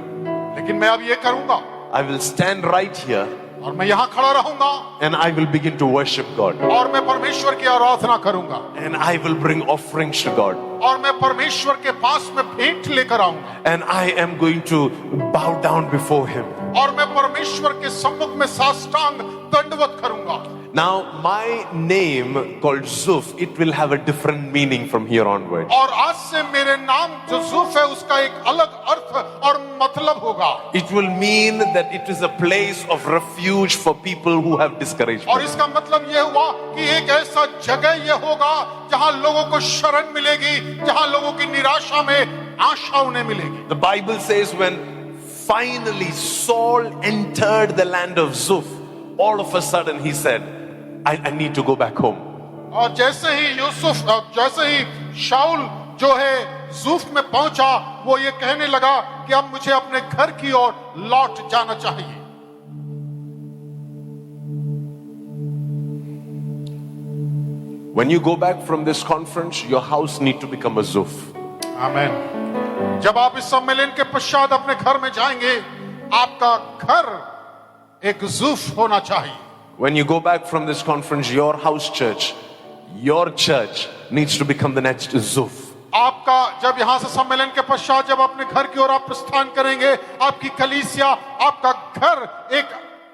लेकिन मैं अब ये करूंगा। I will stand right here. और मैं यहाँ खड़ा रहूंगा। And I will begin to worship God. और मैं परमेश्वर की आराधना करूंगा। And I will bring offerings to God. और मैं परमेश्वर के पास में भेंट लेकर आऊंगा। And I am going to bow down before Him. और मैं परमेश्वर के सम्मुख में साष्टांग दंडवत करूंगा। Now my name called Zuf, it will have a different meaning from here onwards. और आज से मेरे नाम जो ज़ूफ है उसका एक अलग अर्थ और मतलब होगा। It will mean that it is a place of refuge for people who have discouragement. और इसका मतलब ये हुआ कि एक ऐसा जगह ये होगा जहां लोगों को शरण मिलेगी, जहां लोगों की निराशा में आशा उन्हें मिलेगी। The Bible says when finally Saul entered the land of Zuph, all of a sudden he said, I need to go back home. और जैसे ही शाऊल जो है ज़ूफ में पहुंचा, वो ये कहने लगा कि अब मुझे अपने घर की ओर लौट जाना चाहिए. When you go back from this conference, your house need to become a Zuph. आमीन. जब आप इस सम्मेलन के पश्चात अपने घर में जाएंगे, आपका घर एक ज़ूफ होना चाहिए. When you go back from this conference, your house church, your church needs to become the next Zuph. आपका जब यहां से सम्मेलन के पश्चात जब अपने घर की ओर आप प्रस्थान करेंगे, आपकी कलीसिया, आपका घर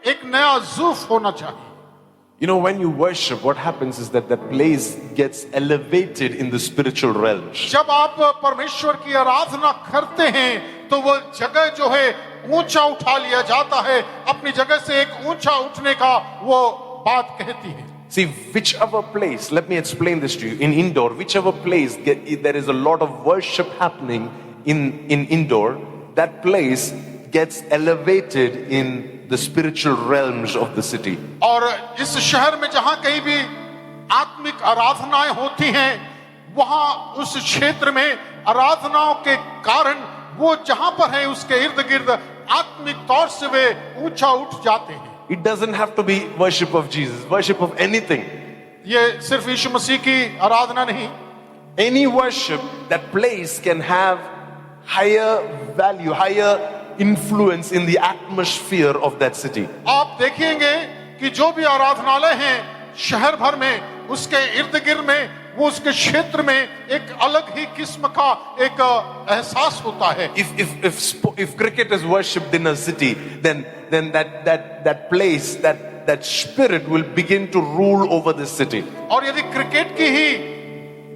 एक नया ज़ूफ होना चाहिए. You know, when you worship, what happens is that place gets elevated in the spiritual realms. जब आप परमेश्वर की आराधना करते हैं, तो वो जगह जो है ऊंचा उठा लिया जाता है. अपनी जगह से एक ऊंचा उठने का वो बात कहती है. See, whichever place, let me explain this to you. In indoor, whichever place there is a lot of worship happening in indoor, that place gets elevated in the spiritual realms of the city. और इस शहर में जहां कहीं भी आत्मिक आराधनाएं होती हैं, वहां उस क्षेत्र में आराधनाओं के कारण वो जहां पर है उसके इर्द गिर्द आत्मिक तौर से वे ऊंचा उठ जाते हैं. It doesn't have to be worship of Jesus, worship of anything. ये सिर्फ यीशु मसीह की आराधना नहीं. Any worship, that place can have higher value, higher influence in the atmosphere of that city. आप देखेंगे कि जो भी आराधनालय हैं शहर भर में, उसके इर्द गिर्द में, वो उसके क्षेत्र में एक अलग ही किस्म का एक एहसास होता है. If cricket is worshipped in a city, then that place, that spirit will begin to rule over the city. और यदि क्रिकेट की ही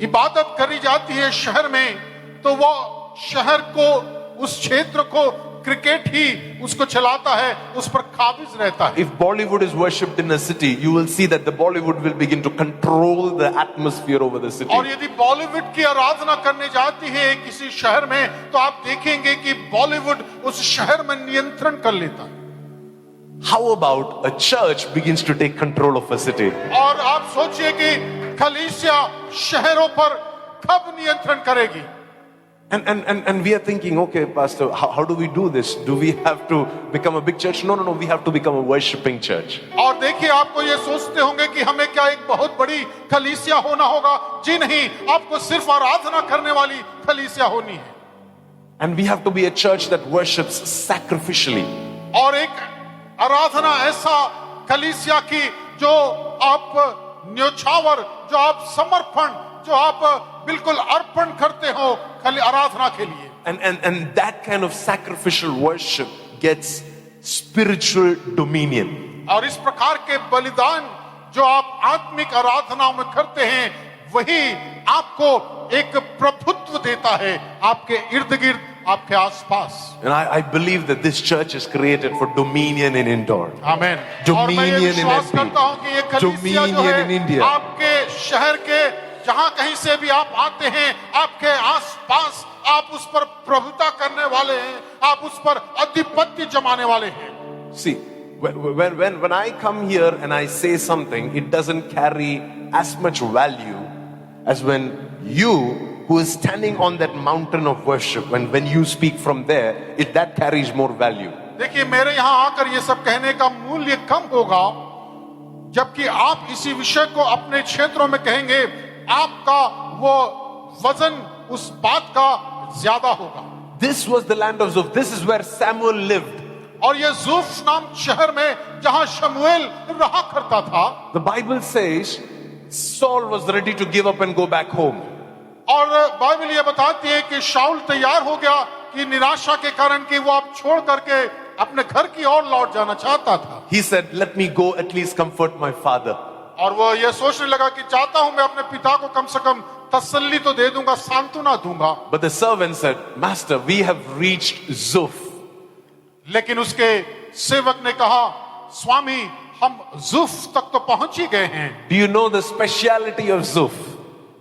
इबादत करी जाती है शहर में, तो वो शहर को, उस क्षेत्र को क्रिकेट ही उसको चलाता है, उस पर काबिज रहता है. If Bollywood is worshipped in a city, you will see that the Bollywood will begin to control the atmosphere over the city. और यदि बॉलीवुड की आराधना करने जाती है किसी शहर में, तो आप देखेंगे कि बॉलीवुड उस शहर में नियंत्रण कर लेता है. How about a church begins to take control of a city? और आप सोचिए कि कलीसिया शहरों पर कब नियंत्रण करेगी? And we are thinking, okay, Pastor, how do we do this? Do we have to become a big church? No, we have to become a worshiping church. और देखिए, आपको ये सोचते होंगे कि हमें क्या एक बहुत बड़ी कलीसिया होना होगा? जी नहीं, आपको सिर्फ आराधना करने वाली कलीसिया होनी है. And we have to be a church that worships sacrificially. और एक आराधना ऐसा कलीसिया की जो आप न्योछावर, जो आप समर्पण, जो आप बिल्कुल अर्पण करते हो खाली आराधना के लिए. And that kind of sacrificial worship gets spiritual dominion. और इस प्रकार के बलिदान जो आप आत्मिक आराधनाओं में करते हैं, वही आपको एक प्रभुत्व देता है आपके इर्द गिर्द, आपके आसपास. And I believe that this church is created for dominion in indoor. आमीन. Dominion in विश्वास करता हूं कि ये कलीसिया जो Dominion in है India. आपके शहर के जहां कहीं से भी आप आते हैं, आपके आसपास आप उस पर प्रभुता करने वाले हैं, आप उस पर आधिपत्य जमाने वाले हैं. See, when I come here and I say something, it doesn't carry as much value as when you, who is standing on that mountain of worship, when you speak from there, that carries more value. देखिए, मेरे यहां आकर ये सब कहने का मूल्य कम होगा, जबकि आप इसी विषय को अपने क्षेत्रों में कहेंगे, आपका वो वजन उस बात का ज्यादा होगा. This was the land of Zuph. This is where Samuel lived. और ये ज़ूफ नाम शहर में जहां शमूएल रहा करता था. The Bible says Saul was ready to give up and go back home. और बाइबल ये बताती है कि शाऊल तैयार हो गया कि निराशा के कारण कि वो आप छोड़ करके अपने घर की ओर लौट जाना चाहता था. He said, let me go at least comfort my father. और वो ये सोचने लगा कि चाहता हूं मैं अपने पिता को कम से कम तसल्ली तो दे दूंगा, सांत्वना दूंगा. But the servant said, Master, we have reached Zuph. लेकिन उसके सेवक ने कहा, स्वामी, हम ज़ूफ तक तो पहुंच ही गए हैं. Do you know the speciality of Zuph?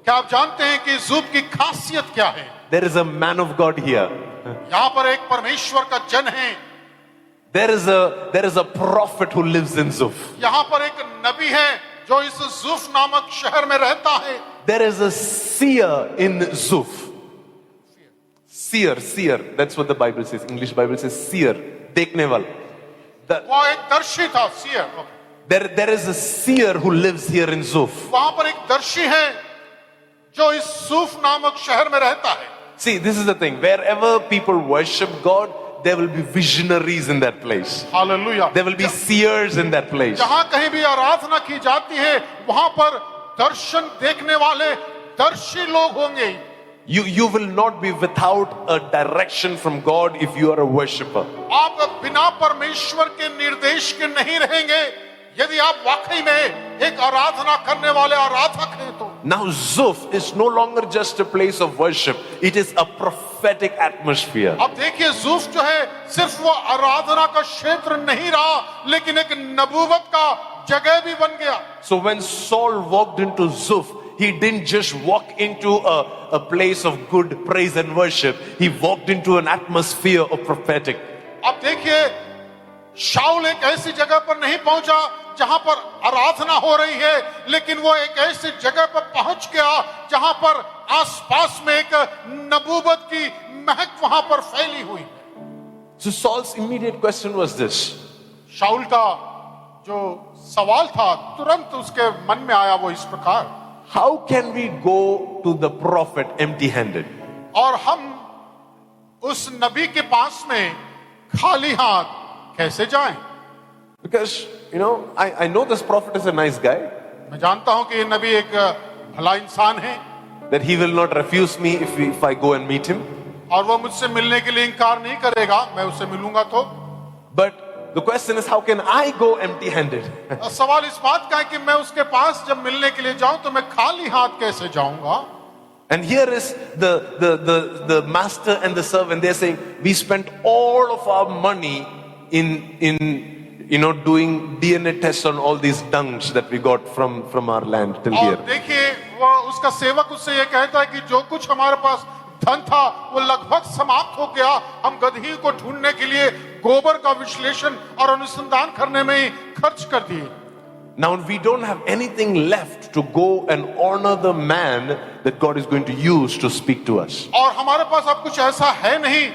क्या आप जानते हैं कि ज़ूफ की खासियत क्या है? There is a man of God here. यहाँ पर एक परमेश्वर का जन है, There is a prophet who lives in Zuf. यहाँ पर एक नबी है जो इस जूफ नामक शहर में रहता है। There is a seer in Zuf. Seer. That's what the Bible says. English Bible says seer. देखने वाला. वो एक दर्शी था, share. There is a seer who lives here in Zuf. वहां पर एक दर्शी है जो इस सूफ नामक शहर में रहता है। See, this is the thing. Wherever people worship God, there will be visionaries in that place. Hallelujah. There will be seers in that place. जहां कहीं भी आराधना की जाती है वहां पर दर्शन देखने वाले दर्शी लोग होंगे। You will not be without a direction from God if you are a worshipper. आप बिना परमेश्वर के निर्देश के नहीं रहेंगे यदि आप वाकई में एक आराधना करने वाले आराधक हैं तो। Now Zuf is no longer just a place of worship. It is a prophetic atmosphere. अब देखिए जूफ जो है सिर्फ वो आराधना का क्षेत्र नहीं रहा लेकिन एक नबूवत का जगह भी बन गया। So when Saul walked into Zuf, he didn't just walk into a place of good praise and worship. He walked into an atmosphere of prophetic. अब देखिए शाऊल एक ऐसी जगह पर नहीं पहुंचा जहां पर आराधना हो रही है, लेकिन वो एक ऐसी जगह पर पहुंच गया जहां पर आसपास में एक नबूवत की महक वहां पर फैली हुई। So Saul's immediate question was this. शाऊल का जो सवाल था तुरंत उसके मन में आया वो इस प्रकार, How can we go to the prophet empty-handed? और हम उस नबी के पास में खाली हाथ कैसे जाएं? Because, I know this prophet is a nice guy, मैं जानता हूं कि ये नबी एक भला इंसान है that he will not refuse me if I go and meet him. और वो मुझसे मिलने के लिए इनकार नहीं करेगा, मैं उससे मिलूंगा तो। But the question is, how can I go empty-handed? सवाल इस बात का है कि मैं उसके पास जब मिलने के लिए जाऊं तो मैं खाली हाथ कैसे जाऊंगा? And here is the master and the servant. They're saying, we spent all of our money in doing DNA tests on all these dungs that we got from our land till और here. देखिए वो उसका सेवक उससे ये कहता है कि जो कुछ हमारे पास धन था वो लगभग समाप्त हो गया, हम गदही को ढूंढने के लिए गोबर का विश्लेषण और अनुसंधान करने में ही खर्च कर दिए। Now we don't have anything left to go and honor the man that God is going to use to speak to us. और हमारे पास अब कुछ ऐसा है नहीं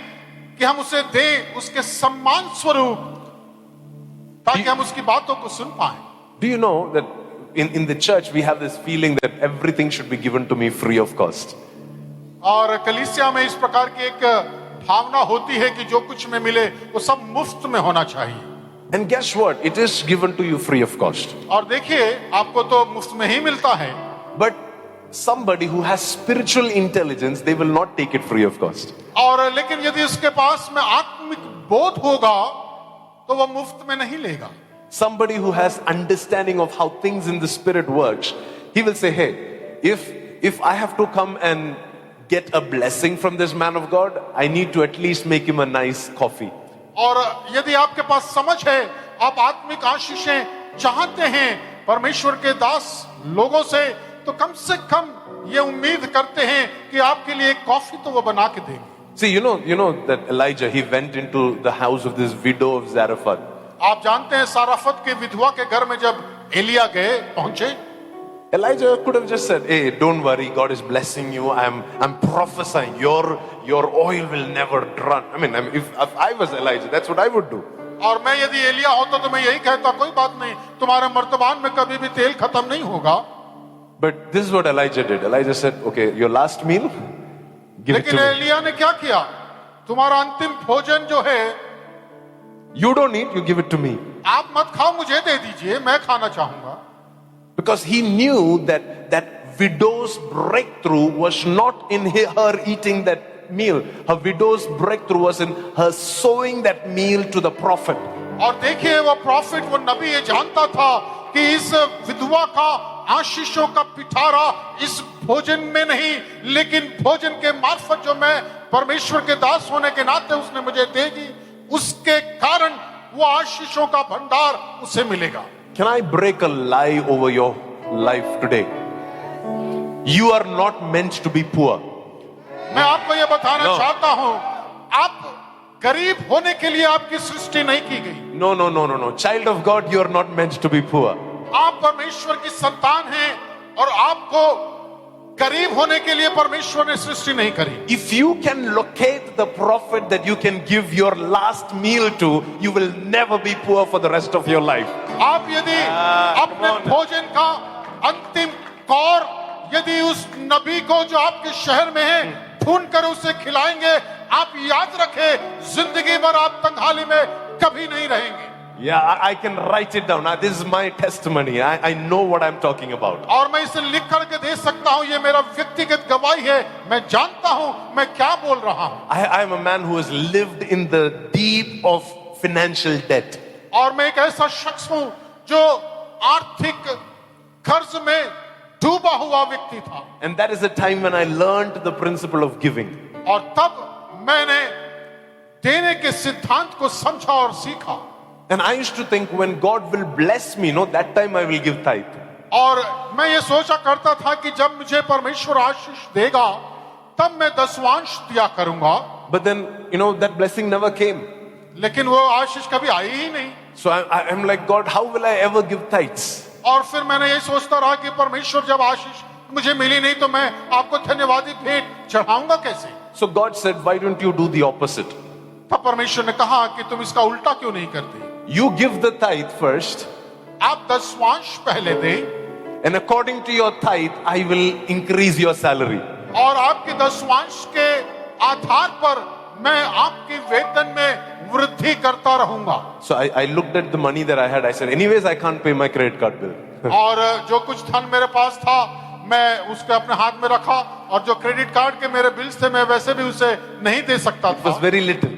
कि हम उसे दें उसके सम्मान स्वरूप ताकि हम उसकी बातों को सुन पाएं। Do you know that in the church we have this feeling that everything should be given to me free of cost? और कलीसिया में इस प्रकार की एक भावना होती है कि जो कुछ में मिले वो सब मुफ्त में होना चाहिए। And guess what? It is given to you free of cost. और देखिए आपको तो मुफ्त में ही मिलता है। But somebody who has spiritual intelligence, they will not take it free of cost. और लेकिन यदि उसके पास में आत्मिक बोध होगा तो वो मुफ्त में नहीं लेगा। Somebody who has understanding of how things in the spirit works, he will say, hey, if I have to come and get a blessing from this man of God, I need to at least make him a nice coffee. और यदि आपके पास समझ है, आप आत्मिक आशीषें चाहते हैं परमेश्वर के दास लोगों से, तो कम से कम ये उम्मीद करते हैं कि आपके लिए एक कॉफी तो वो बना के देंगे। See, you know that Elijah, he went into the house of this widow of Zarephath. आप जानते हैं साराफत के विधवा के घर में जब एलिया गए पहुंचे, Elijah could have just said, hey, don't worry, God is blessing you. I'm prophesying. Your oil will never run. I mean, if I was Elijah, that's what I would do. और मैं यदि एलिया होता तो मैं यही कहता, कोई बात नहीं, तुम्हारे मर्तबान में कभी भी तेल खत्म नहीं होगा। But this is what Elijah did. Elijah said, okay, your last meal, give it to लेकिन me. एलिया ने क्या किया? तुम्हारा अंतिम भोजन जो है You don't eat, you give it to me. आप मत खाओ, मुझे दे दीजिए, मैं खाना चाहूंगा। Because he knew that widow's breakthrough was not in her eating that meal. Her widow's breakthrough was in her sowing that meal to the prophet. और देखिए वो प्रॉफिट, वो नबी ये जानता था कि इस विधवा का आशीषों का पिटारा इस भोजन में नहीं, लेकिन भोजन के मार्फत जो मैं परमेश्वर के दास होने के नाते उसने मुझे देगी, उसके कारण वो आशीषों का भंडार उसे मिलेगा। Can I break a lie over your life today? You are not meant to be poor. मैं आपको ये बताना चाहता हूं, आप गरीब होने के लिए आपकी सृष्टि नहीं की गई। No, no, no, no, no. Child of God, you are not meant to be poor. आप परमेश्वर की संतान हैं और आपको गरीब होने के लिए परमेश्वर ने सृष्टि नहीं करी। If you can locate the prophet that you can give your last meal to, you will never be poor for the rest of your life. आप यदि अपने come on. भोजन का अंतिम कौर यदि उस नबी को जो आपके शहर में है ढूंढ कर उसे खिलाएंगे, आप याद रखें जिंदगी भर आप तंगहाली में कभी नहीं रहेंगे। Yeah, I can write it down. This is my testimony. I know what I'm talking about. और मैं इसे लिख करके दे सकता हूँ, ये मेरा व्यक्तिगत गवाही है, मैं जानता हूँ मैं क्या बोल रहा हूँ। I am a man who has lived in the deep of financial debt. और मैं एक ऐसा शख्स हूँ जो आर्थिक कर्ज में डूबा हुआ व्यक्ति था। And that is the time when I learned the principle of giving. और तब मैंने देने के सिद्धांत को समझा और सीखा। And I used to think when God will bless me, no, that time I will give tithe. और मैं ये सोचा करता था कि जब मुझे परमेश्वर आशीष देगा तब मैं दसवांश दिया करूंगा। But then, that blessing never came. लेकिन वो आशीष कभी आई ही नहीं। So I'm like, God, how will I ever give tithes? और फिर मैंने ये सोचता रहा कि परमेश्वर जब आशीष मुझे मिली नहीं तो मैं आपको धन्यवादी भेंट चढ़ाऊंगा कैसे? So God said, why don't you do the opposite? तब परमेश्वर ने कहा कि तुम इसका उल्टा क्यों नहीं करते? You give the tithe first, आप दसवांश पहले दे and according to your tithe, I will increase your salary. और आपके दसवांश के आधार पर मैं आपके वेतन में वृद्धि करता रहूंगा। So I looked at the money that I had. I said, anyways, I can't pay my credit card bill. और जो कुछ धन मेरे पास था मैं उसके अपने हाथ में रखा और जो क्रेडिट कार्ड के मेरे बिल्स थे मैं वैसे भी उसे नहीं दे सकता It was था, very little.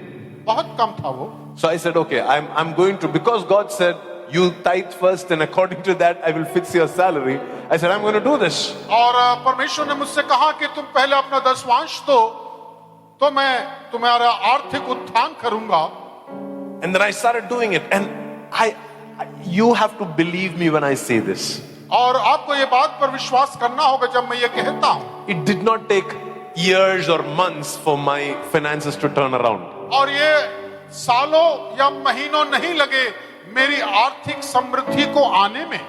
बहुत कम था वो। So I said, okay, I'm going to, because God said, you tithe first and according to that, I will fix your salary. I said, I'm going to do this. और परमेश्वर ने मुझसे कहा कि तुम पहले अपना दसवांश दो तो मैं तुम्हारा आर्थिक उत्थान करूंगा। And then I started doing it. And you have to believe me when I say this. और आपको ये बात पर विश्वास करना होगा जब मैं ये कहता हूँ। It did not take years or months for my finances to turn around. और ये सालों या महीनों नहीं लगे मेरी आर्थिक समृद्धि को आने में।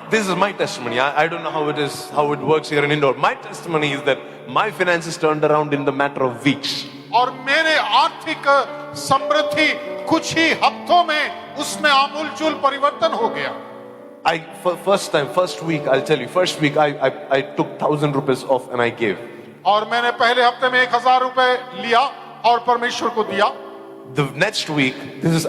This is my testimony. I don't know how it works here in Indore. My testimony is that my finances turned around in the matter of weeks. और मेरे आर्थिक समृद्धि कुछ ही हफ्तों में उसमें आमूलचूल परिवर्तन हो गया। First week, I'll tell you, first week I took 1,000 rupees off and I gave. और मैंने पहले हफ्ते में 1,000 रुपए लिया और परमेश्वर को दिया। The next week,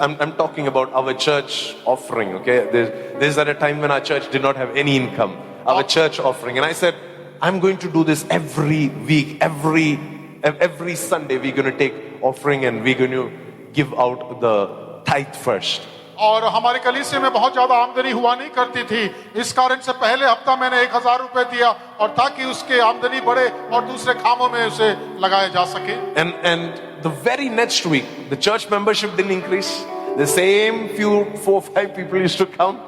I'm talking about our church offering, okay? This is at a time when our church did not have any income. Our church offering. And I said, I'm going to do this every week, every Sunday we're going to take offering and we're going to give out the tithe first. और हमारे कलीसिया में बहुत ज्यादा आमदनी हुआ नहीं करती थी, इस कारण से पहले हफ्ता मैंने 1,000 रुपए दिया और ताकि उसके आमदनी बढ़े और दूसरे कामों में उसे लगाया जा सके। And the very next week, the church membership didn't increase. The same 4-5 people used to come,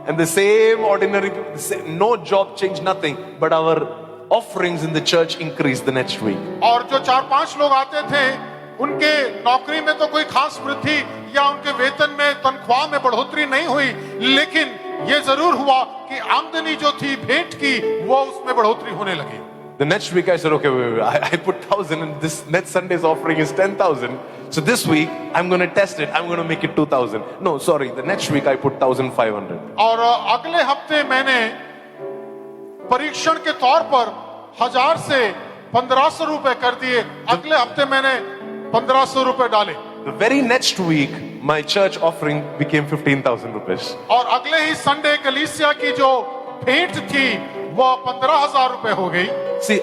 and the same ordinary people, no job change, nothing. But our offerings in the church increased the next week. और जो 4-5 लोग आते थे, उनके नौकरी में तो कोई खास वृद्धि या उनके वेतन में तनख्वाह में बढ़ोतरी नहीं हुई, लेकिन ये जरूर हुआ कि आमदनी जो थी भेंट की वो उसमें बढ़ोतरी होने लगी। The next week I said, okay, wait. I put 1,000 and this next Sunday's offering is 10,000. So this week I'm going to test it. I'm going to make it 2,000. No, sorry. The next week I put 1,500. और अगले हफ्ते मैंने परीक्षण के तौर पर 1,000 से 1,500 रुपए कर दिए। अगले हफ्ते मैंने 1,500 रुपए डाले। The very next week my church offering became 15,000 rupees. और अगले ही संडे कलीसिया की जो भेंट थी वो 15,000 रुपए हो गई। See,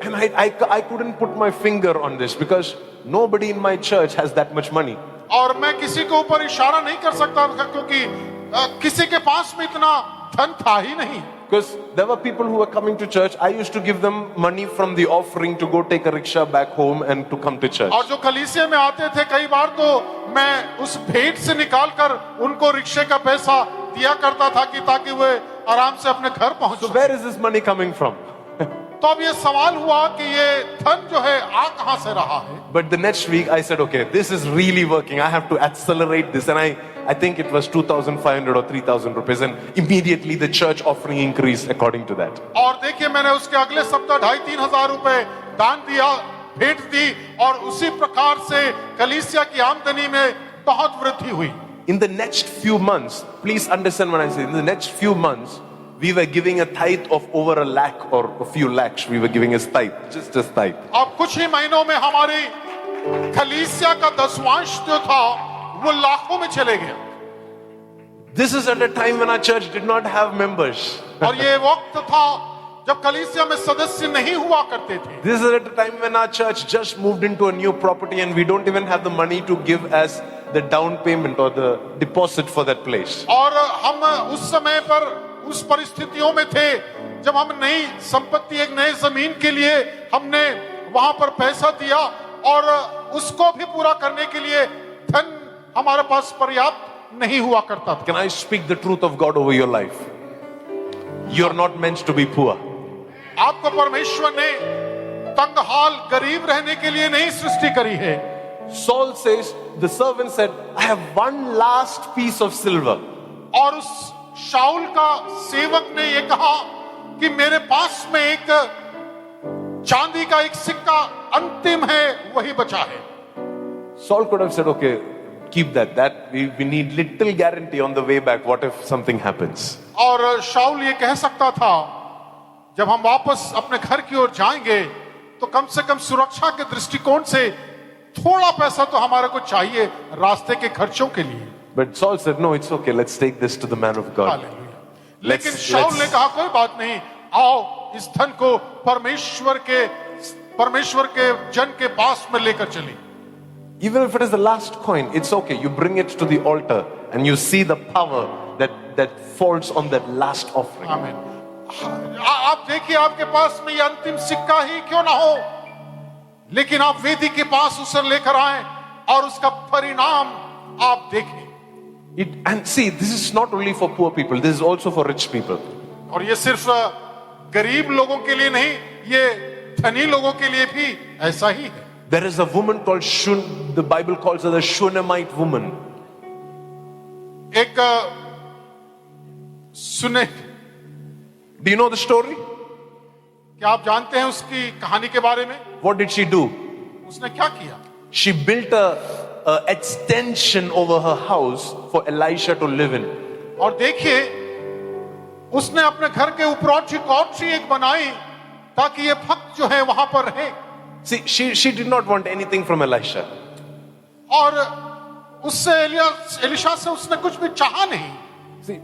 and I couldn't put my finger on this because nobody in my church has that much money. और मैं किसी के ऊपर इशारा नहीं कर सकता था क्योंकि किसी के पास में इतना धन था ही नहीं। Because there were people who were coming to church. I used to give them money from the offering to go take a rickshaw back home and to come to church. और जो कलीसिया में आते थे कई बार तो मैं उस भेंट से निकाल कर उनको रिक्शे का पैसा दिया करता था कि ताकि वे आराम से अपने घर पहुंच So where is this money coming from? तो अब ये सवाल हुआ कि ये धन जो है आ कहां से रहा है। But the next week I said, okay, this is really working. I have to accelerate this. And I think it was 2,500 or 3,000 rupees. And immediately the church offering increased according to that. और देखिए मैंने उसके अगले सप्ताह 2,500-3 हजार रुपए दान दिया, भेंट दी, और उसी प्रकार से कलीसिया की आमदनी में बहुत वृद्धि हुई। In the next few months, please understand what I say. In the next few months, we were giving a tithe of over 1 lakh or a few lakhs. We were giving a tithe, just a tithe. अब कुछ ही महीनों में हमारी कलीसिया का दसवांश जो था वो लाखों में चले गया। This is at a time when our church did not have members. और ये वक्त था जब कलीसिया में सदस्य नहीं हुआ करते थे। This is at a time when our church just moved into a new property and we don't even have the money to give as the down payment or the deposit for that place. और हम उस समय पर उस परिस्थितियों में थे जब हम नई संपत्ति, एक नए जमीन के लिए हमने वहां पर पैसा दिया, और उसको भी पूरा करने के लिए धन हमारे पास पर्याप्त नहीं हुआ करता था। Can I speak the truth of God over your life? You're not meant to be poor. आपको परमेश्वर ने तंगहाल, गरीब रहने के लिए नहीं सृष्टि करी है। Saul says, the servant said, I have one last piece of silver. और उस शाऊल का सेवक ने ये कहा कि मेरे पास में एक चांदी का एक सिक्का अंतिम है, वही बचा है। Saul could have said, okay, keep that. We need little guarantee on the way back. What if something happens? और शाऊल ये कह सकता था, जब हम वापस अपने घर की ओर जाएंगे तो कम से कम सुरक्षा के दृष्टिकोण से थोड़ा पैसा तो हमारे को चाहिए रास्ते के खर्चों के लिए। But Saul said, no, it's okay. Let's take this to the man of God. Hallelujah. लेकिन शाऊल ने कहा कोई बात नहीं, आओ इस धन को परमेश्वर के जन के पास में लेकर चली। Even if it is the last coin, it's okay. You bring it to the altar and you see the power that falls on that last offering. आमीन। आप देखिए, आपके पास में ये अंतिम सिक्का ही क्यों ना हो, लेकिन आप वेदी के पास उसे लेकर आए और उसका परिणाम आप देखें। And see, this is not only for poor people, this is also for rich people. और ये सिर्फ गरीब लोगों के लिए नहीं, ये धनी लोगों के लिए भी ऐसा ही है। There is a woman called the Bible calls her the Shunammite woman. एक सुने, Do you know the story? क्या आप जानते हैं उसकी कहानी के बारे में? What did she do? उसने क्या किया? She built a extension over her house for Elisha to live in. और देखिए, उसने अपने घर के ऊपरोठी कोठरी एक बनाई ताकि ये भक्त जो है वहां पर रहे। See, she did not want anything from Elisha. और उससे एलिशा से उसने कुछ भी चाहा नहीं। See,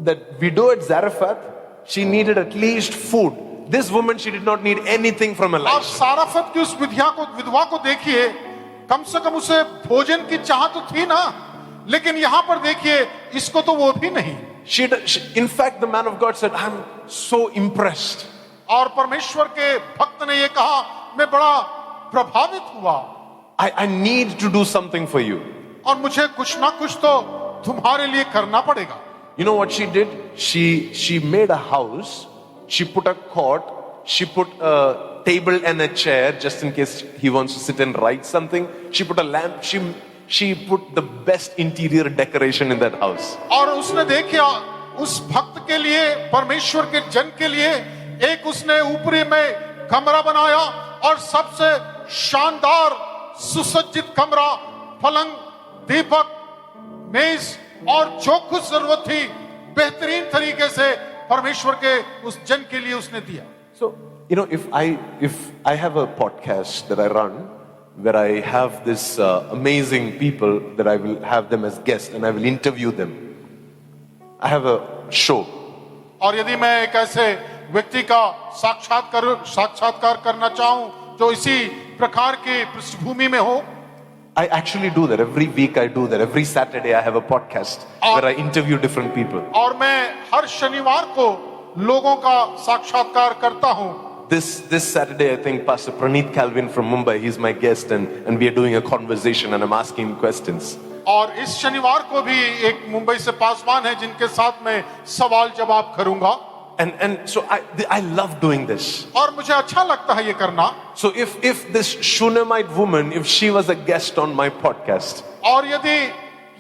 that widow at Zarephath, she needed at least food. This woman, she did not need anything from आप Elisha. साराफत की उस विधवा को देखिए, कम से कम उसे भोजन की चाह तो थी ना, लेकिन यहां पर देखिए इसको तो वो भी नहीं। In fact, the man of God said, I'm so impressed. और परमेश्वर के भक्त ने ये कहा, मैं बड़ा प्रभावित हुआ। I need to do something for you. और मुझे कुछ ना कुछ तो तुम्हारे लिए करना पड़ेगा। You know what she did? She made a house. She put a cot. She put a table and a chair just in case he wants to sit and write something. She put a lamp. She put the best interior decoration in that house. और उसने देखा उस भक्त के लिए, परमेश्वर के जन के लिए एक उसने ऊपरी में कमरा बनाया और सबसे शानदार सुसज्जित कमरा, पलंग, दीपक, मेज और जो कुछ जरूरत थी बेहतरीन तरीके से परमेश्वर के उस जन के लिए उसने दिया। So, you know, if I have a podcast that I run where I have this amazing people that I will have them as guests and I will interview them. I have a show. और यदि मैं एक ऐसे व्यक्ति का साक्षात्कार करना चाहूं जो इसी प्रकार की पृष्ठभूमि में हो, I actually do that. Every week I do that. Every Saturday I have a podcast where I interview different people. और मैं हर शनिवार को लोगों का साक्षात्कार करता हूं। This Saturday, I think Pastor Praneeth Calvin from Mumbai, he's my guest and we are doing a conversation and I'm asking him questions. और इस शनिवार को भी एक मुंबई से पासवान है जिनके साथ मैं सवाल जवाब करूंगा। And so I love doing this. और मुझे अच्छा लगता है ये करना. So if this Shunammite woman, if she was a guest on my podcast, और यदि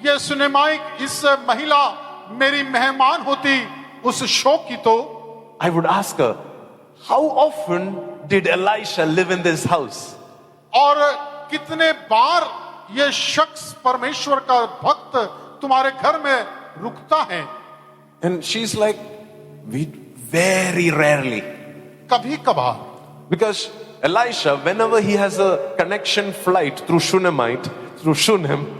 ये सुनेमाइक इस महिला मेरी मेहमान होती उस शो की, तो I would ask her, how often did Elisha live in this house? और कितने बार ये शख्स परमेश्वर का भक्त तुम्हारे घर में रुकता है? And she's like, we very rarely. कभी कभार. Because Elisha, whenever he has a connection flight through Shunem,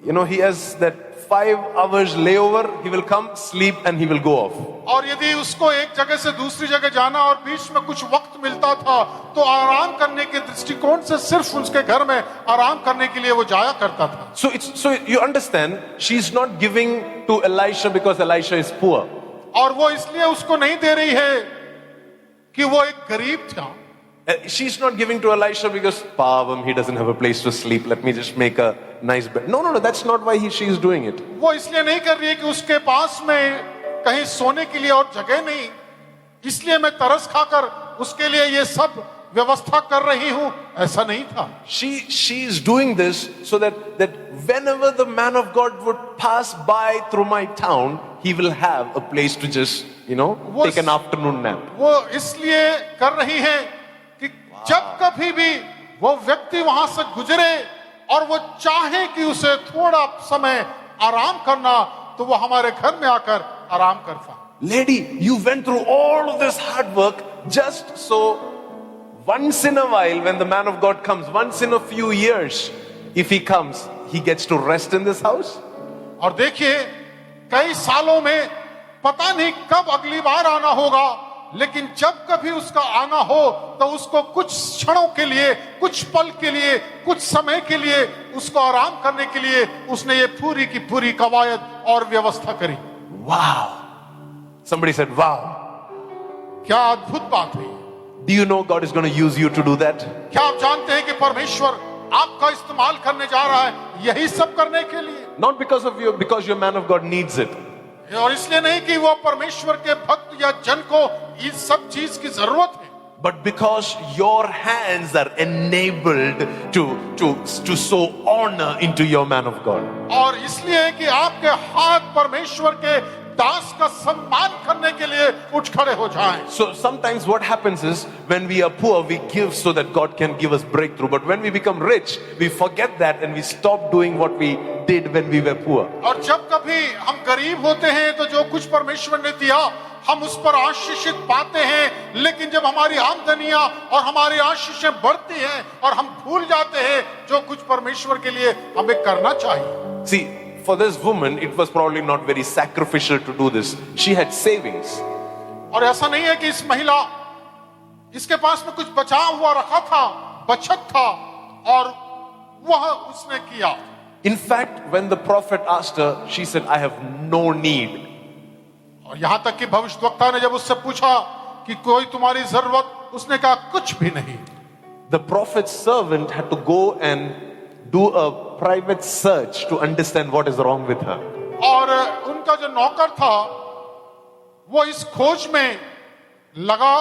you know, he has that 5 hours layover, he will come, sleep, and he will go off. और यदि उसको एक जगह से दूसरी जगह जाना और बीच में कुछ वक्त मिलता था, तो आराम करने के दृष्टिकोण से सिर्फ उसके घर में आराम करने के लिए वो जाया करता था. So you understand, she's not giving to Elisha because Elisha is poor. और वो इसलिए उसको नहीं दे रही है कि वो एक गरीब था. She's not giving to Elisha because Pavam, he doesn't have a place to sleep. Let me just make a nice bed. No, that's not why she's doing it. वो इसलिए नहीं कर रही है कि उसके पास में कहीं सोने के लिए और जगह नहीं, इसलिए मैं तरस खाकर उसके लिए ये सब व्यवस्था कर रही हूं. ऐसा नहीं था. She is doing this so that whenever the man of God would pass by through my town, he will have a place to just, take an afternoon nap. वो इसलिए कर रही है कि जब कभी भी वो व्यक्ति वहां से गुजरे और वो चाहे कि उसे थोड़ा समय आराम करना, तो वो हमारे घर में आकर आराम कर पाए. Lady, you went through all of this hard work just so once in a while when the man of God comes, once in a few years, if he comes, he gets to rest in this house. और देखिए, कई सालों में पता नहीं कब अगली बार आना होगा, लेकिन जब कभी उसका आना हो तो उसको कुछ क्षणों के लिए, कुछ पल के लिए, कुछ समय के लिए उसको आराम करने के लिए उसने ये पूरी की पूरी कवायद और व्यवस्था करी. Wow. Somebody said, wow. क्या अद्भुत बात है. Do you know God is going to use you to do that? क्या आप जानते हैं कि परमेश्वर आपका इस्तेमाल करने जा रहा है यही सब करने के लिए? Not because your man of God needs it. और इसलिए नहीं कि वो परमेश्वर के भक्त या जन को इस सब चीज की जरूरत है, but because your hands are enabled to sow honor into your man of God. और इसलिए कि आपके हाथ परमेश्वर के दास का सम्मान करने के लिए उठ खड़े हो जाएं. So sometimes what happens is when we are poor, we give so that God can give us breakthrough. But when we become rich, we forget that and we stop doing what we did when we were poor. और जब कभी हम गरीब होते हैं तो जो कुछ परमेश्वर ने दिया हम उस पर आशीषित पाते हैं, लेकिन जब हमारी आमदनियां और हमारी आशीषें बढ़ती हैं और हम भूल जाते हैं जो कुछ परमेश्वर के लिए हमें करना चाहिए. See, for this woman, it was probably not very sacrificial to do this. She had savings. और ऐसा नहीं है कि इस महिला इसके पास में कुछ बचा हुआ रखा था, बचत था और वह उसने किया. In fact, when the prophet asked her, she said, I have no need. और यहां तक कि भविष्यवक्ता ने जब उससे पूछा कि कोई तुम्हारी जरूरत, उसने कहा कुछ भी नहीं. The prophet's servant had to go and do a private search to understand what is wrong with her. और उनका जो नौकर था वो इस खोज में लगा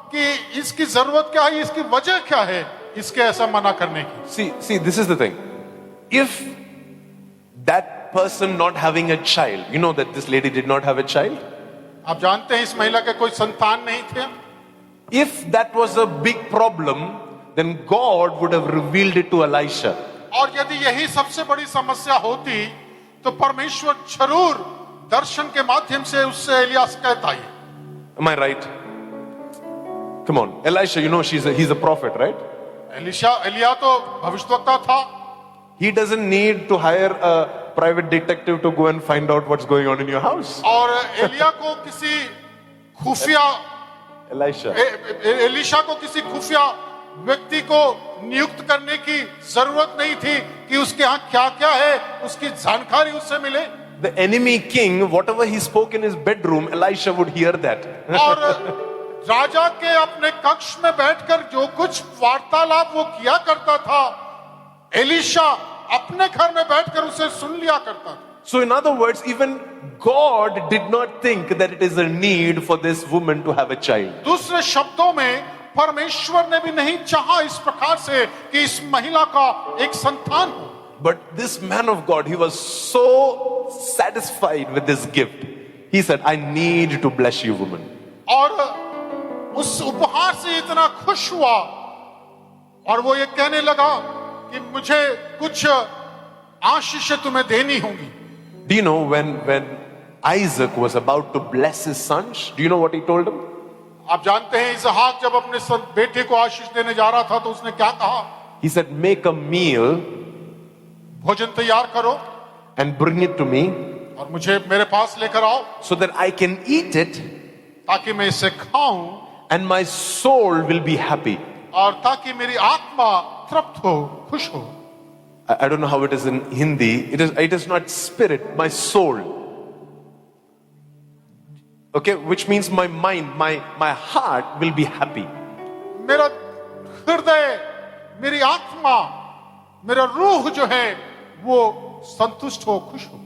कि इसकी जरूरत क्या है, इसकी वजह क्या है इसके ऐसा मना करने की. See, this is the thing. If that person not having a child, you know that this lady did not have a child. आप जानते हैं इस महिला के कोई संतान नहीं थे. If that was a big problem, then God would have revealed it to Elisha. और यदि यही सबसे बड़ी समस्या होती तो परमेश्वर जरूर दर्शन के माध्यम से उससे एलिया से कहता है. Am I right? Come on, Elisha, you know he's a prophet, right? Elia तो भविष्यवक्ता था. He doesn't need to hire a private detective to go and find out what's going on in your house. और एलिया को किसी खुफिया Elisha को किसी खुफिया व्यक्ति को नियुक्त करने की जरूरत नहीं थी कि उसके यहाँ क्या क्या है उसकी जानकारी उससे मिले. The enemy king, whatever he spoke in his bedroom, Elisha would hear that. और राजा के अपने कक्ष में बैठकर जो कुछ वार्तालाप वो किया करता था, एलिशा अपने घर में बैठकर उसे सुन लिया करता था. So in other words, even God did not think that it is a need for this woman to have a child. दूसरे शब्दों में परमेश्वर ने भी नहीं चाहा इस प्रकार से कि इस महिला का एक संतान हो। But this man of God, he was so satisfied with this gift. He said, I need to bless you, woman. और उस उपहार से इतना खुश हुआ और वो ये कहने लगा कि मुझे कुछ आशीष तुम्हें देनी होगी। Do you know when Isaac was about to bless his sons, do you know what he told him? आप जानते हैं इसहाक जब अपने बेटे को आशीष देने जा रहा था तो उसने क्या कहा? He said, make a meal भोजन तैयार करो and bring it to me और मुझे मेरे पास लेकर आओ so that I can eat it ताकि मैं इसे खाऊं and my soul will be happy. और ताकि मेरी आत्मा तृप्त हो, खुश हो। I don't know how it is in Hindi. It is not spirit, my soul. Okay, which means my mind, my heart will be happy. मेरा हृदय, मेरी आत्मा, मेरा रूह जो है वो संतुष्ट हो, खुश हो।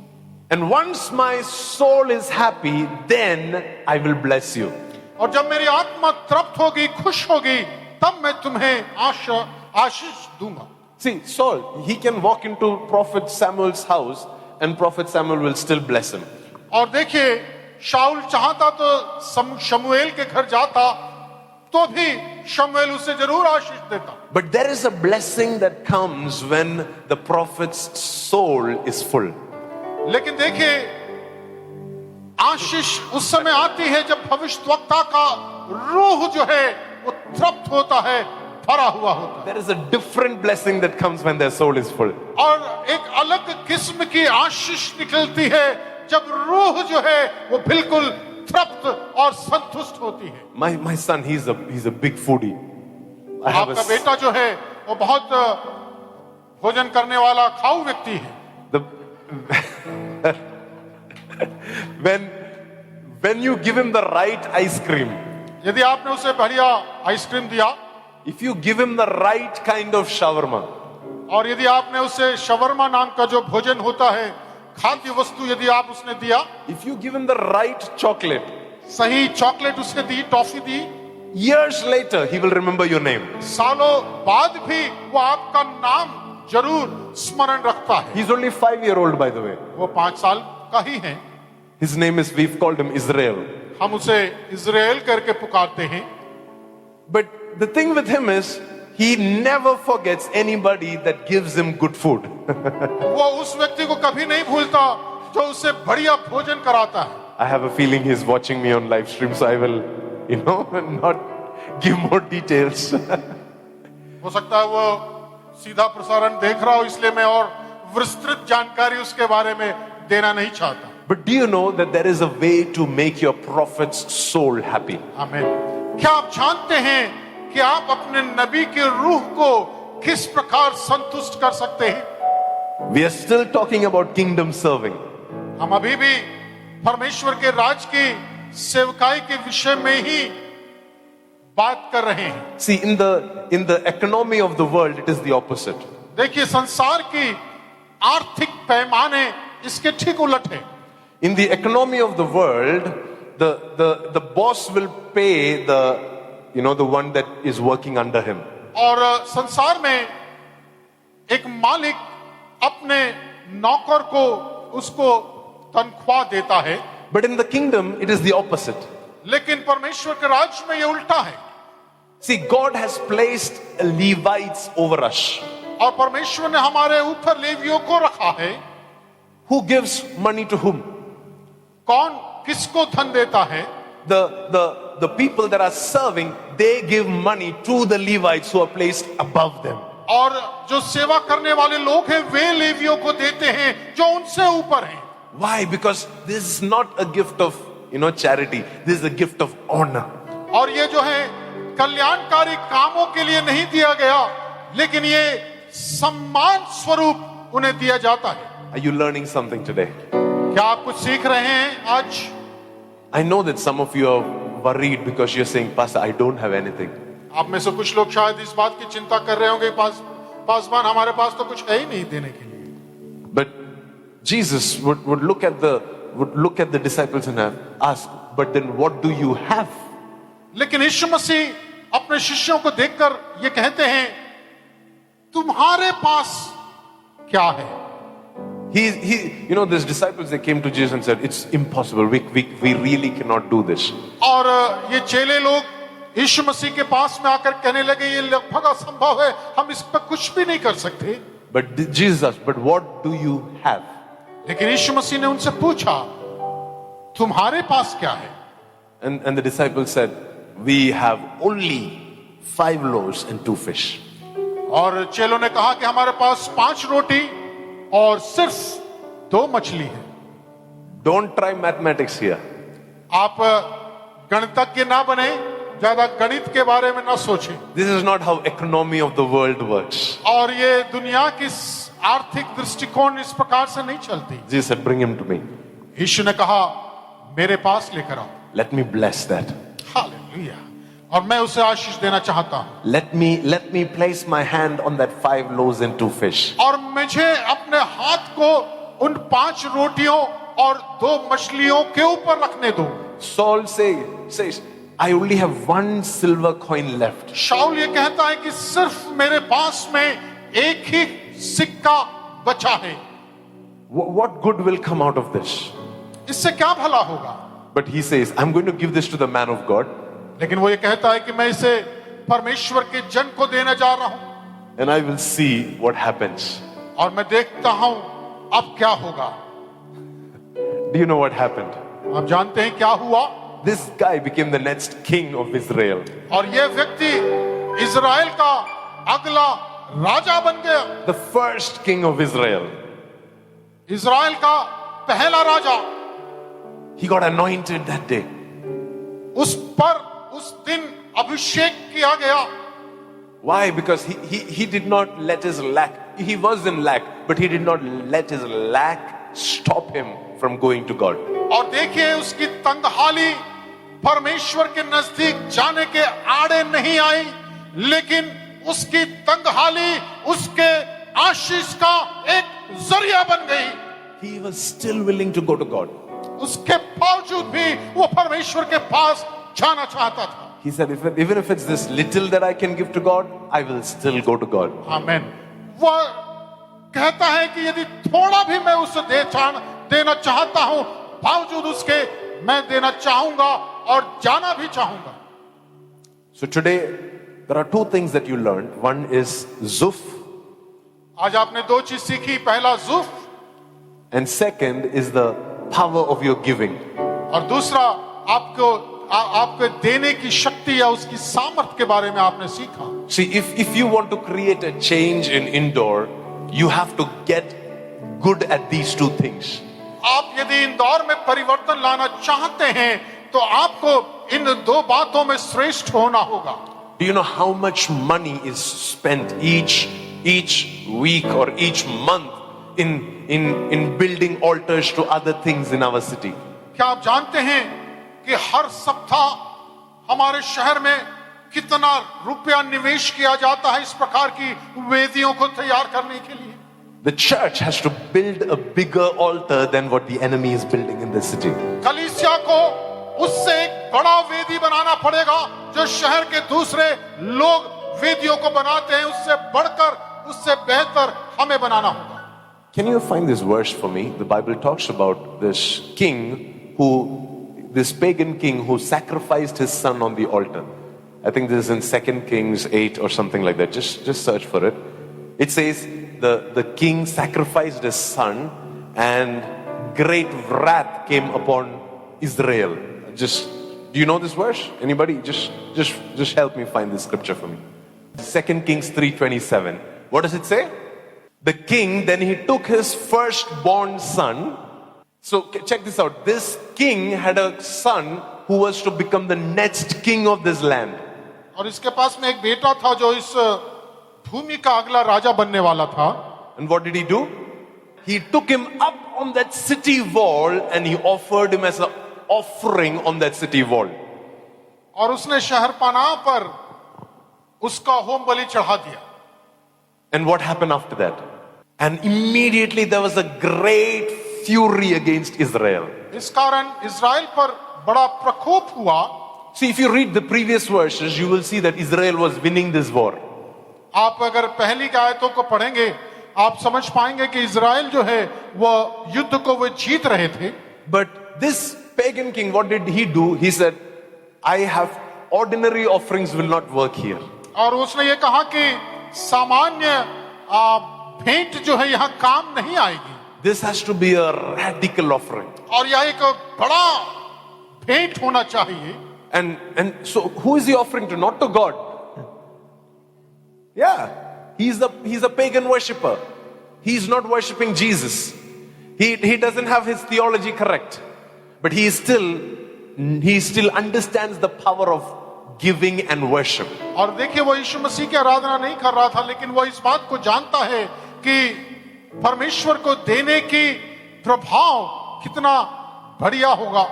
And once my soul is happy, then I will bless you. और जब मेरी आत्मा तृप्त होगी, खुश होगी, तब मैं तुम्हें आशीष दूंगा। See, Saul, he can walk into Prophet Samuel's house and Prophet Samuel will still bless him. और देखिए, शाऊल चाहता तो शमूएल के घर जाता तो भी शमूएल उसे जरूर आशीष देता। But there is a blessing that comes when the prophet's soul is full. लेकिन देखिए, आशीष उस समय आती है जब भविष्यद्वक्ता का रूह जो है वो तृप्त होता है, भरा हुआ होता है। There is a different blessing that comes when their soul is full. और एक अलग किस्म की आशीष निकलती है जब रूह जो है वो बिल्कुल तृप्त और संतुष्ट होती है। My son, he's a big foodie. आपका बेटा जो है वो बहुत भोजन करने वाला खाऊ व्यक्ति है। When you give him the right ice cream, यदि आपने उसे बढ़िया आइसक्रीम दिया, if you give him the right kind of shawarma, और यदि आपने उसे शवरमा नाम का जो भोजन होता है, खाद्य वस्तु यदि आप उसने दिया, if you give him the right chocolate, सही चॉकलेट उसने दी, टॉफी दी, years later he will remember your name. सालों बाद भी वो आपका नाम जरूर स्मरण रखता है। He's only 5-year-old, by the way. वो 5 साल का ही है। His name is, we've called him Israel. हम उसे इज़राइल करके पुकारते हैं। But the thing with him is, he never forgets anybody that gives him good food. वो उस व्यक्ति को कभी नहीं भूलता जो उसे बढ़िया भोजन कराता है। I have a feeling he's watching me on live stream, so I will, not give more details. हो सकता है वो सीधा प्रसारण देख रहा हो, इसलिए मैं और विस्तृत जानकारी उसके बारे में देना नहीं चाहता। But do you know that there is a way to make your prophet's soul happy? आमीन। क्या आप जानते हैं कि आप अपने नबी के रूह को किस प्रकार संतुष्ट कर सकते हैं? We are still talking about kingdom serving. हम अभी भी परमेश्वर के राज की सेवकाई के विषय में ही बात कर रहे हैं। See, in the economy of the world, it is the opposite. देखिए, संसार की आर्थिक पैमाने इसके ठीक उलट है। In the economy of the world, the boss will pay the one that is working under him. और संसार में एक मालिक अपने नौकर को उसको तनख्वाह देता है। But in the kingdom, it is the opposite. लेकिन परमेश्वर के राज्य में ये उल्टा है। See, God has placed Levites over us. और परमेश्वर ने हमारे ऊपर लेवियों को रखा है। Who gives money to whom? कौन किसको धन देता है? The people that are serving, they give money to the Levites who are placed above them. और जो सेवा करने वाले लोग हैं वे लेवियों को देते हैं जो उनसे ऊपर हैं। Why? Because this is not a gift of charity. This is a gift of honor. और ये जो है कल्याणकारी कामों के लिए नहीं दिया गया, लेकिन ये सम्मान स्वरूप उन्हें दिया जाता है। Are you learning something today? क्या आप कुछ सीख रहे हैं आज? I know that some of you are worried because you're saying, Pastor, I don't have anything. आप में से कुछ लोग शायद इस बात की चिंता कर रहे होंगे, पासवान हमारे पास तो कुछ है ही नहीं देने के लिए। But Jesus would look at the disciples and ask, but then what do you have? लेकिन यीशु मसीह अपने शिष्यों को देखकर ये कहते हैं, तुम्हारे पास क्या है? These disciples, they came to Jesus and said, it's impossible. We really cannot do this. और ये चेले लोग यीशु मसीह के पास में आकर कहने लगे, ये लगभग असंभव है, हम इस पर कुछ भी नहीं कर सकते. But Jesus asked, but what do you have? लेकिन यीशु मसीह ने उनसे पूछा, तुम्हारे पास क्या है? And the disciples said, we have only 5 loaves and 2 fish. और चेलों ने कहा कि हमारे पास 5 रोटी और सिर्फ 2 मछली है. Don't try mathematics here. आप गणितज्ञ ना बने, ज्यादा गणित के बारे में ना सोचें. This is not how economy of the world works. और ये दुनिया की आर्थिक दृष्टिकोण इस प्रकार से नहीं चलती. Jesus said, bring him to me. यीशु ने कहा, मेरे पास लेकर आओ. Let me bless that. Hallelujah. और मैं उसे आशीष देना चाहता हूं. Let me place my hand on that 5 loaves and 2 fish. और मुझे अपने हाथ को उन 5 रोटियों और 2 मछलियों के ऊपर रखने दो. Saul says, I only have 1 silver coin left. शाऊल ये कहता है कि सिर्फ मेरे पास में एक ही सिक्का बचा है. What good will come out of this? इससे क्या भला होगा? But he says, I'm going to give this to the man of God. लेकिन वो ये कहता है कि मैं इसे परमेश्वर के जन को देने जा रहा हूं. And I will see what happens. और मैं देखता हूं अब क्या होगा. Do you know what happened? आप जानते हैं क्या हुआ? This guy became the next king of Israel. और ये व्यक्ति इज़राइल का अगला राजा बन गया. The first king of Israel. Israel का पहला राजा. He got anointed that day. उस पर उस दिन अभिषेक किया गया. Why? Because he did not let his lack. He was in lack, but he did not let his lack stop him from going to God. और देखिए उसकी तंगहाली परमेश्वर के नजदीक जाने के आड़े नहीं आई, लेकिन उसकी तंगहाली उसके आशीष का एक जरिया बन गई. He was still willing to go to God. उसके बावजूद भी वो परमेश्वर के पास जाना चाहता था. He said, even if it's this little that I can give to God, I will still go to God. आमेन. वो कहता है कि यदि थोड़ा भी मैं उसे देना चाहता हूं, बावजूद उसके मैं देना चाहूंगा और जाना भी चाहूंगा. So today there are 2 things that you learned. One is Zuf, आज आपने 2 चीज सीखी. पहला जुफ, and second is the power of your giving. और दूसरा आपको देने की शक्ति या उसकी सामर्थ्य के बारे में आपने सीखा. See, if you want to create a change in Indore, you have to get good at these 2 things. आप यदि इंदौर में परिवर्तन लाना चाहते हैं तो आपको इन 2 बातों में श्रेष्ठ होना होगा. Do you know how much money is spent each week or each month in building altars to other things in our city? क्या आप जानते हैं कि हर सप्ताह हमारे शहर में कितना रुपया निवेश किया जाता है इस प्रकार की वेदियों को तैयार करने के लिए? The church has to build a bigger altar than what the enemy is building in the city. कलीसिया को उससे एक बड़ा वेदी बनाना पड़ेगा जो शहर के दूसरे लोग वेदियों को बनाते हैं, उससे बढ़कर, उससे बेहतर हमें बनाना होगा. Can you find this verse for me? The Bible talks about this pagan king who sacrificed his son on the altar. I think this is in 2 Kings 8 or something like that. Just search for it. It says the king sacrificed his son and great wrath came upon Israel. Do you know this verse? Anybody? Just help me find this scripture for me. 2 Kings 3:27. What does it say? The king, then he took his firstborn son. So check this out. This king had a son who was to become the next king of this land. और इसके पास में एक बेटा था जो इस भूमि का अगला राजा बनने वाला था. And what did he do? He took him up on that city wall and he offered him as an offering on that city wall. और उसने शहरपनाह पर उसका होम बलि चढ़ा दिया. And what happened after that? And immediately there was a great fury against Israel. इस कारण Israel पर बड़ा प्रकोप हुआ। See, if you read the previous verses, you will see that Israel was winning this war. आप अगर पहली की आयतों को पढ़ेंगे आप समझ पाएंगे कि इज़राइल जो है वह युद्ध को वो जीत रहे थे। But this pagan king, what did he do? He said, I have ordinary offerings will not work here. और उसने ये कहा कि सामान्य भेंट जो है यहाँ काम नहीं आएगी। This has to be a radical offering. और यह एक बड़ा भेंट होना चाहिए। And so who is he offering to? Not to God. Yeah, he's a pagan worshipper. He's not worshiping Jesus. He doesn't have his theology correct. But he still understands the power of giving and worship. और देखिए वो यीशु मसीह की आराधना नहीं कर रहा था, लेकिन वो इस बात को जानता है कि परमेश्वर को देने की प्रभाव कितना बढ़िया होगा।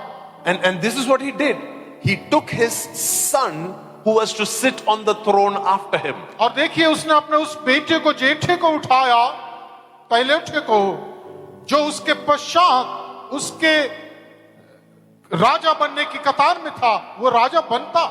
And this is what he did. He took his son who was to sit on the throne after him. और देखिए उसने अपने उस बेटे को, जेठे को उठाया, पहले को, जो उसके पश्चात उसके राजा बनने की कतार में था, वो राजा बनता।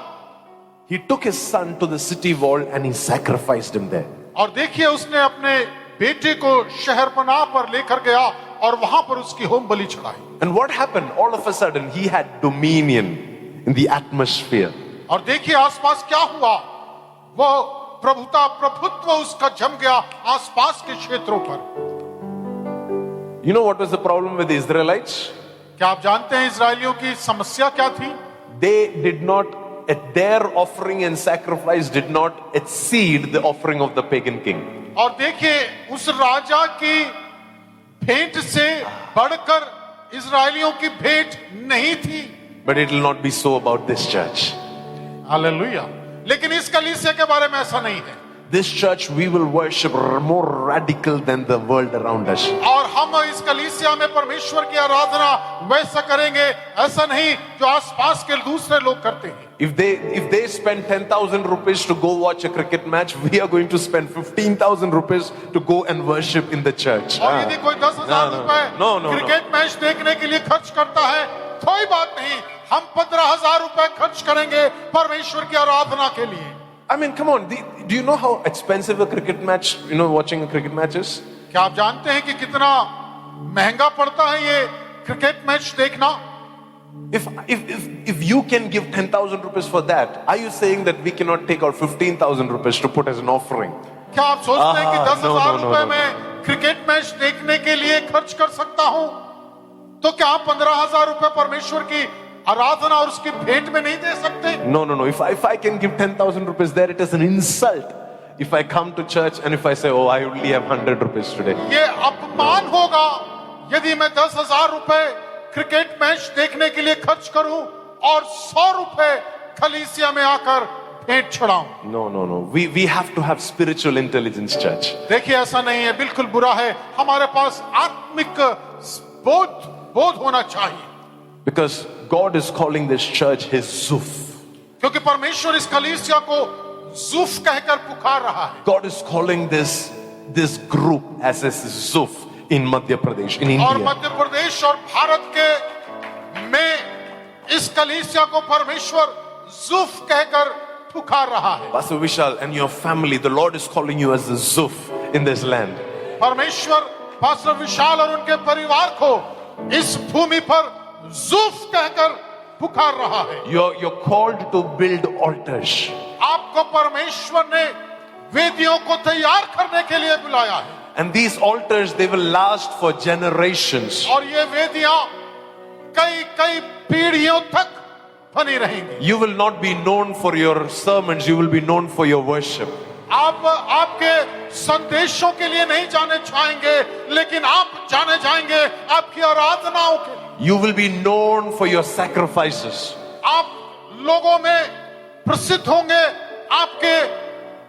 He took his son to the city wall and he sacrificed him there. और देखिए उसने अपने बेटे को शहरपनाह पर लेकर गया और वहां पर उसकी होम बलि चढ़ाई। And what happened? All of a sudden he had dominion in the atmosphere. और देखिए आसपास क्या हुआ, वो प्रभुत्व उसका जम गया आसपास के क्षेत्रों पर। You know what was the problem with the Israelites? क्या आप जानते हैं इजरायलियों की समस्या क्या थी? They did not, their offering and sacrifice did not exceed the offering of the pagan king. और देखिए उस राजा की भेंट से बढ़कर इजरायलियों की भेंट नहीं थी। But it will not be so about this church. Hallelujah. लेकिन इस कलीसिया के बारे में ऐसा नहीं है। This church we will worship more radical than the world around us. और हम इस कलीसिया में परमेश्वर की आराधना वैसा करेंगे ऐसा नहीं जो आसपास के दूसरे लोग करते हैं। If they spend 10,000 rupees to go watch a cricket match, we are going to spend 15,000 rupees to go and worship in the church. और यदि कोई 10,000 रुपए क्रिकेट मैच देखने के लिए खर्च करता है, कोई बात नहीं, हम 15,000 रुपए खर्च करेंगे परमेश्वर की आराधना के लिए। I mean, come on. Do you know how expensive a cricket match, watching a cricket match is? क्या आप जानते हैं कि कितना महंगा पड़ता है ये क्रिकेट मैच देखना? If you can give 10,000 rupees for that, are you saying that we cannot take out 15,000 rupees to put as an offering? क्या आप सोचते हैं कि 10,000 रुपए में क्रिकेट मैच देखने के लिए खर्च कर सकता हूं? तो क्या आप 15,000 रुपए परमेश्वर की आराधना और उसकी भेंट में नहीं दे सकते? No. If I can give 10,000 rupees there, it is an insult. If I come to church and if I say, oh, I only have 100 rupees today. ये अपमान होगा यदि मैं 10,000 रुपए क्रिकेट मैच देखने के लिए खर्च करूं और 100 रुपए कलीसिया में आकर भेंट चढ़ाऊं। No. We have to have spiritual intelligence, church. देखिए ऐसा नहीं है, बिल्कुल बुरा है। हमारे पास आत्मिक बोध होना चाहिए। Because God is calling this church his Zuf. क्योंकि परमेश्वर इस कलीसिया को ज़ूफ कहकर पुकार रहा है। God is calling this group as his Zuf in Madhya Pradesh, in और India. मध्य प्रदेश और भारत के में इस कलीसिया को परमेश्वर ज़ूफ कहकर पुकार रहा है। Pastor Vishal and your family, the Lord is calling you as the Zuf in this land. परमेश्वर पास्टर विशाल और उनके परिवार को इस भूमि पर ज़ूफ कहकर पुकार रहा है। You're called to build altars. आपको परमेश्वर ने वेदियों को तैयार करने के लिए बुलाया है। And these altars, they will last for generations. और ये वेदियां कई पीढ़ियों तक बनी रहेंगी। You will not be known for your sermons, you will be known for your worship. आप आपके संदेशों के लिए नहीं जाने जाएंगे, लेकिन आप जाने जाएंगे आपकी आराधनाओं के लिए। You will be known for your sacrifices. आप लोगों में प्रसिद्ध होंगे आपके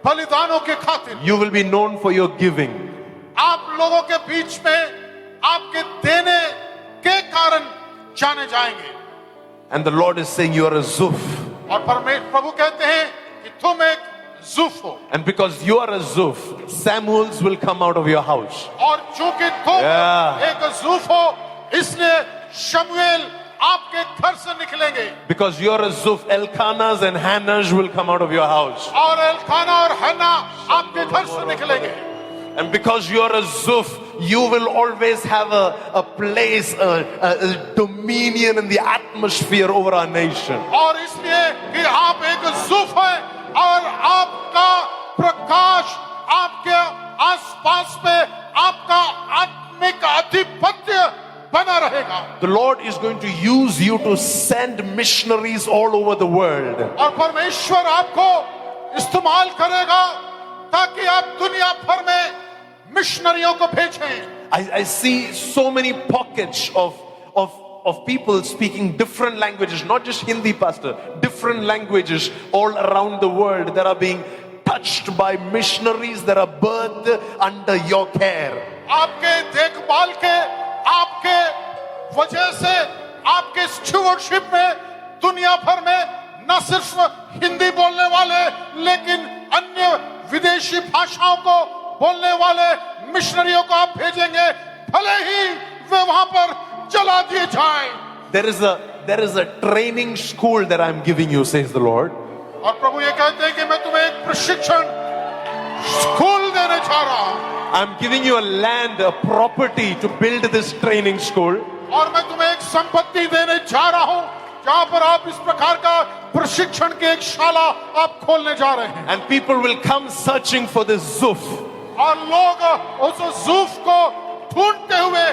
बलिदानों के खातिर। You will be known for your giving. आप लोगों के बीच में आपके देने के कारण जाने जाएंगे। And the Lord is saying you are a Zuf. और प्रभु कहते हैं कि तुम एक जूफ हो। And because you are a Zuf, Samuels will come out of your house. और चूंकि तुम Yeah. एक जूफ हो, इसलिए शमूएल आपके घर से निकलेंगे। Because you are a Zuf, Elkanahs and Hannahs will come out of your house. और एल्काना और हन्ना आपके घर से निकलेंगे। And because you are a Zuf, you will always have a place, a dominion in the atmosphere over our nation. और इसलिए कि आप एक जूफ है और आपका प्रकाश आपके आसपास पे आपका आत्मिक आधिपत्य बना रहेगा। The Lord is going to use you to send missionaries all over the world. और परमेश्वर आपको इस्तेमाल करेगा ताकि आप दुनिया भर में मिशनरियों को भेजें। I see so many pockets of people speaking different languages, not just Hindi, Pastor, different languages all around the world that are being touched by missionaries that are birthed under your care. आपके देखभाल के, आपके वजह से, आपके स्टूवर्डशिप में दुनिया भर में न सिर्फ हिंदी बोलने वाले लेकिन अन्य विदेशी भाषाओं को बोलने वाले मिशनरियों को आप भेजेंगे, भले ही वे वहां पर जला दिए जाएं। There is a training school that I'm giving you, says the Lord. और प्रभु ये कहते हैं कि मैं तुम्हें एक प्रशिक्षण स्कूल देने जा रहा हूं। I'm giving you a land, a property to build this training school. और मैं तुम्हें एक संपत्ति देने जा रहा हूं जहां पर आप इस प्रकार का प्रशिक्षण की एक शाला आप खोलने जा रहे हैं। And people will come searching for this Zuf. और लोग उस जूफ को ढूंढते हुए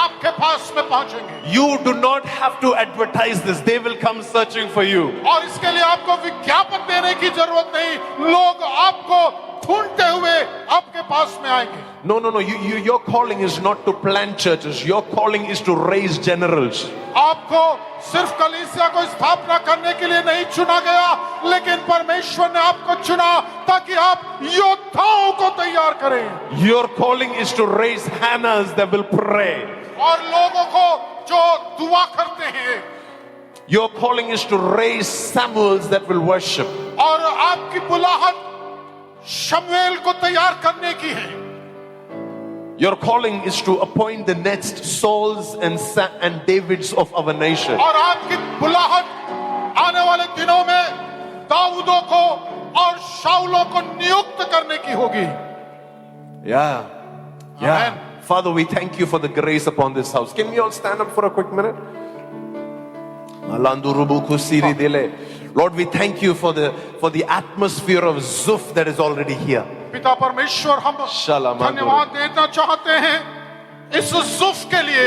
आपके पास में पहुंचेंगे। You do not have to advertise this. They will come searching for you. और इसके लिए आपको विज्ञापन देने की जरूरत नहीं, लोग आपको ढूंढते हुए आपके पास में आएंगे। No. Your calling is not to plant churches. Your calling is to raise generals. आपको सिर्फ कलीसिया को स्थापना करने के लिए नहीं चुना गया, लेकिन परमेश्वर ने आपको चुना ताकि आप योद्धाओं को तैयार करें। Your calling is to raise Hannahs that will pray. और लोगों को जो दुआ करते हैं। Your calling is to raise Samuels that will worship. और आपकी बुलाहट शमूएल को तैयार करने की है। Your calling is to appoint the next Sauls and Davids of our nation. और आपकी बुलाहट आने वाले दिनों में दाऊदों को और शाऊलों को नियुक्त करने की होगी। Yeah. Amen. Father, we thank you for the grace upon this house. Can we all stand up for a quick minute? Lord, we thank you for the atmosphere of Zuf that is already here. पिता परमेश्वर, हम धन्यवाद देना चाहते हैं इस जुफ के लिए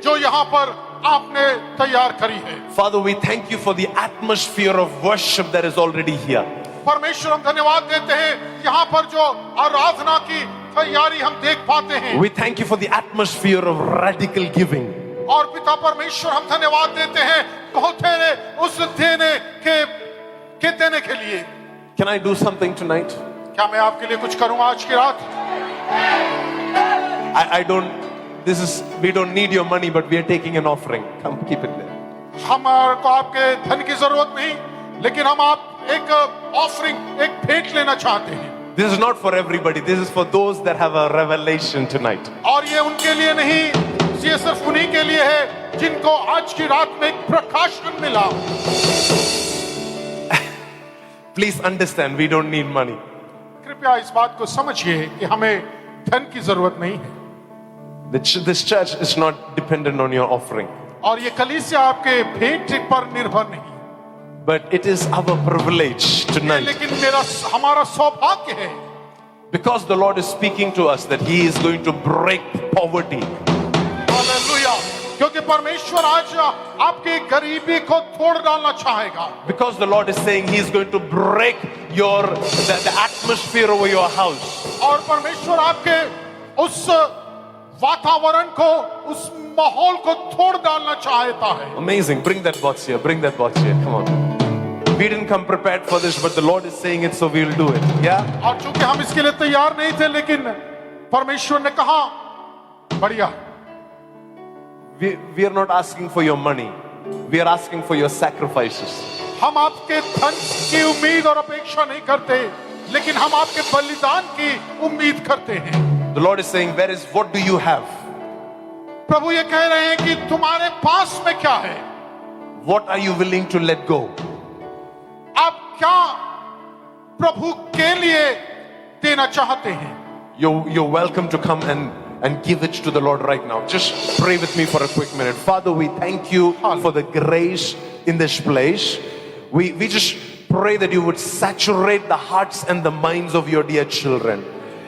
जो यहाँ पर आपने तैयार करी है। Father, we thank you for the atmosphere of worship that is already here. परमेश्वर, हम धन्यवाद देते हैं यहाँ पर जो आराधना की तैयारी हम देख पाते हैं। We thank you for the atmosphere of radical giving. और पिता परमेश्वर, हम धन्यवाद देते हैं बहुतेरे उस देने के लिए। Can I do something tonight? क्या मैं आपके लिए कुछ करूं आज की रात? We don't need your money, but we are taking an offering. Come, keep it there. हमारे आपके धन की जरूरत नहीं, लेकिन हम आप एक ऑफरिंग, एक भेंट लेना चाहते हैं। This is not for everybody. This is for those that have a revelation tonight. और ये उनके लिए नहीं, ये सिर्फ उन्हीं के लिए है जिनको आज की रात में एक प्रकाशन मिला। Please understand, we don't need money. कृपया इस बात को समझिए कि हमें धन की जरूरत नहीं है। This church is not dependent on your offering. और ये कलीसिया आपके भेंट पर निर्भर नहीं। But it is our privilege tonight. लेकिन हमारा सौभाग्य है। Because the Lord is speaking to us that He is going to break poverty. Hallelujah. क्योंकि परमेश्वर आज आपकी गरीबी को तोड़ डालना चाहेगा। Because the Lord is saying He is going to break the atmosphere over your house. और परमेश्वर आपके उस वातावरण को, उस माहौल को तोड़ डालना चाहता है। Amazing. Bring that box here. Bring that box here. Come on. We didn't come prepared for this, but the Lord is saying it, so we will do it. Yeah? और चूंकि हम इसके लिए तैयार नहीं थे, लेकिन परमेश्वर ने कहा, बढ़िया। We are not asking for your money. We are asking for your sacrifices. हम आपके धन की उम्मीद और अपेक्षा नहीं करते, लेकिन हम आपके बलिदान की उम्मीद करते हैं। The Lord is saying, where is, what do you have? प्रभु ये कह रहे हैं कि तुम्हारे पास में क्या है? What are you willing to let go? आप क्या प्रभु के लिए देना चाहते हैं? You're welcome to come and give it to the Lord right now. Just pray with me for a quick minute. Father, we thank you for the grace in this place. We just pray that you would saturate the hearts and the minds of your dear children.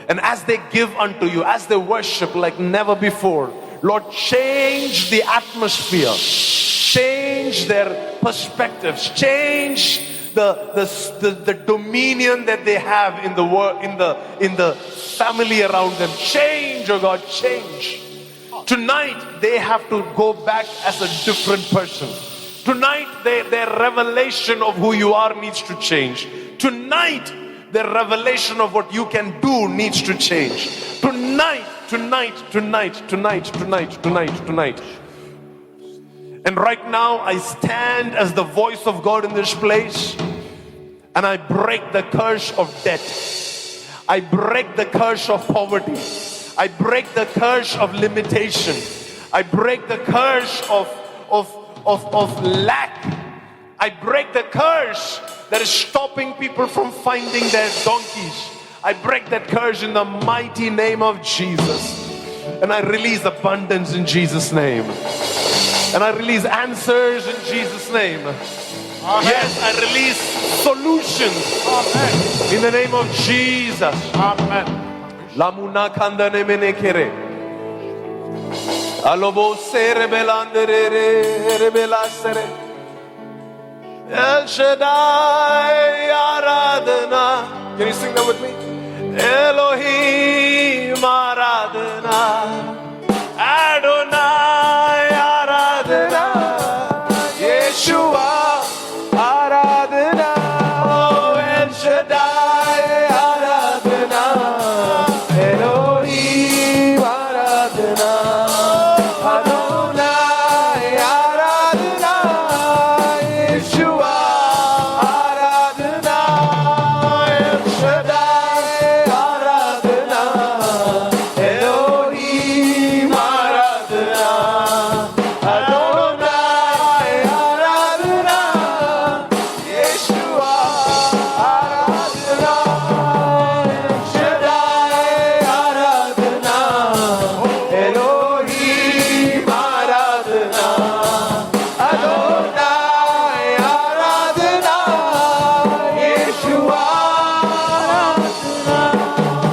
And as they give unto you, as they worship like never before, Lord, change the atmosphere, change their perspectives, change the dominion that they have in the world, in the family around them. Change, oh God, change. Tonight they have to go back as a different person. Tonight their revelation of who you are needs to change. Tonight their revelation of what you can do needs to change. Tonight. And right now I stand as the voice of God in this place, and I break the curse of debt. I break the curse of poverty. I break the curse of limitation. I break the curse of lack. I break the curse that is stopping people from finding their donkeys. I break that curse in the mighty name of Jesus. And I release abundance in Jesus' name. And I release answers in Jesus' name. Amen. Yes, I release solutions. Amen. In the name of Jesus. Amen. Lamuna kandane mene kere. Alobo sere belandere rebelasere. El Shaddai Aradhana. Can you sing that with me? Elohim Aradhana. Adonai Aradhana. Yeshua Aradhana. Oh, El Shaddai Aradhana. Elohim Aradhana. Adonai Aradhana. Yeshua Aradhana. El Shaddai Aradhana. Elohim Aradhana. Adonai Aradhana. Yeshua Aradhana. El Shaddai Aradhana. Elohim Aradhana. Adonai Aradhana. Yeshua Aradhana.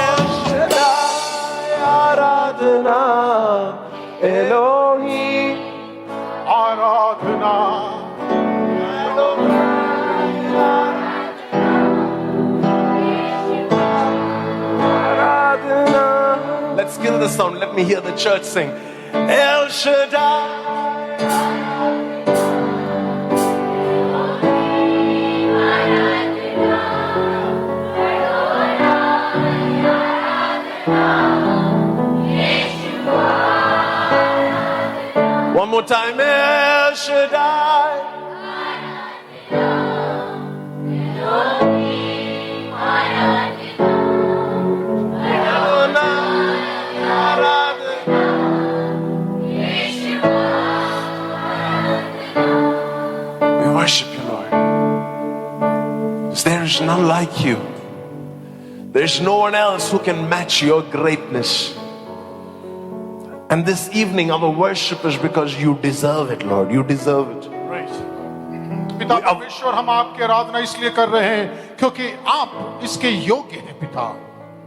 El Shaddai Aradhana. Elohim Aradhana Aradhana. Let's kill the sound. Let me hear the church sing. El Shaddai. One more time. El Shaddai. Adonai. Aradhana. We worship you, Lord. Because there is none like you. There is no one else who can match your greatness. And this evening our worship is because you deserve it, Lord. You deserve it. पिता परमेश्वर, हम आपकी आराधना इसलिए कर रहे हैं क्योंकि आप इसके योग्य हैं पिता।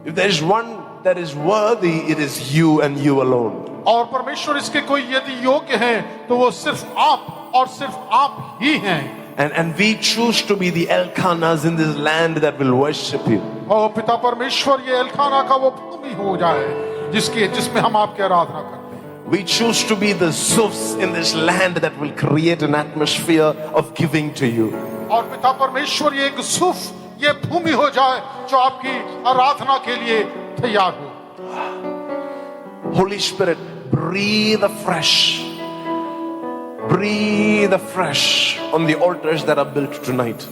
If there is one that is worthy, it is you and you alone. और परमेश्वर इसके कोई यदि योग्य हैं तो वो सिर्फ आप और सिर्फ आप ही हैं। And we choose to be the Elkanahs in this land that will worship you. और पिता परमेश्वर, ये एल्काना का वो भूमि हो जाए जिसमें हम आपकी आराधना करते हैं। We choose to be the Zufs in this land that will create an atmosphere of giving to you. और पिता परमेश्वर, ये एक सुफ, ये भूमि हो जाए जो आपकी आराधना के लिए तैयार हो। Holy Spirit, breathe afresh. Breathe afresh on the altars that are built tonight.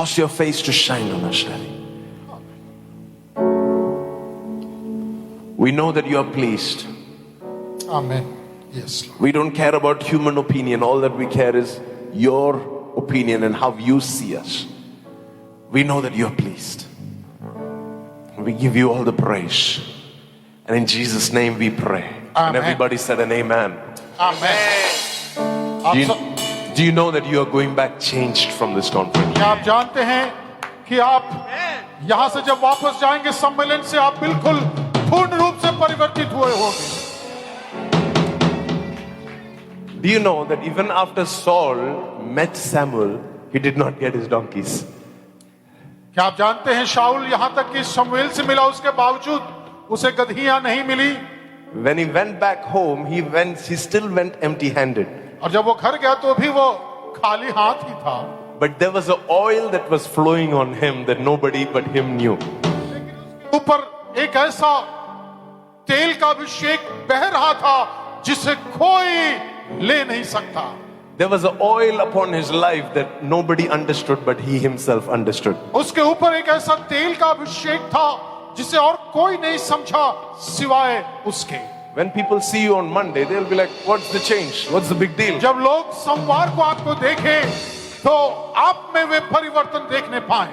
Cause your face to shine on us, Daddy. We know that you are pleased. Amen. Yes, Lord. We don't care about human opinion. All that we care is your opinion and how you see us. We know that you are pleased. We give you all the praise. And in Jesus' name we pray. And Amen. everybody said an amen. Amen. Do you know that you are going back changed from this conference? क्या आप जानते हैं कि आप यहाँ से जब वापस जाएंगे सम्मेलन से आप बिल्कुल पूर्ण रूप से परिवर्तित हुए होंगे। Do you know that even after Saul met Samuel, he did not get his donkeys? क्या आप जानते हैं शाऊल यहाँ तक कि शमूएल से मिला उसके बावजूद उसे गदहियां नहीं मिली। When he went back home, he still went empty-handed. और जब वो घर गया तो भी वो खाली हाथ ही था। But there was an oil that was flowing on him that nobody but him knew. ऊपर एक ऐसा तेल का अभिषेक बह रहा था जिसे कोई ले नहीं सकता। There was an oil upon his life that nobody understood but he himself understood. उसके ऊपर एक ऐसा तेल का अभिषेक था जिसे और कोई नहीं समझा सिवाय उसके। When people see you on Monday, they'll be like, what's the change? What's the big deal? जब लोग सोमवार को आपको देखें तो आप में वे परिवर्तन देखने पाए।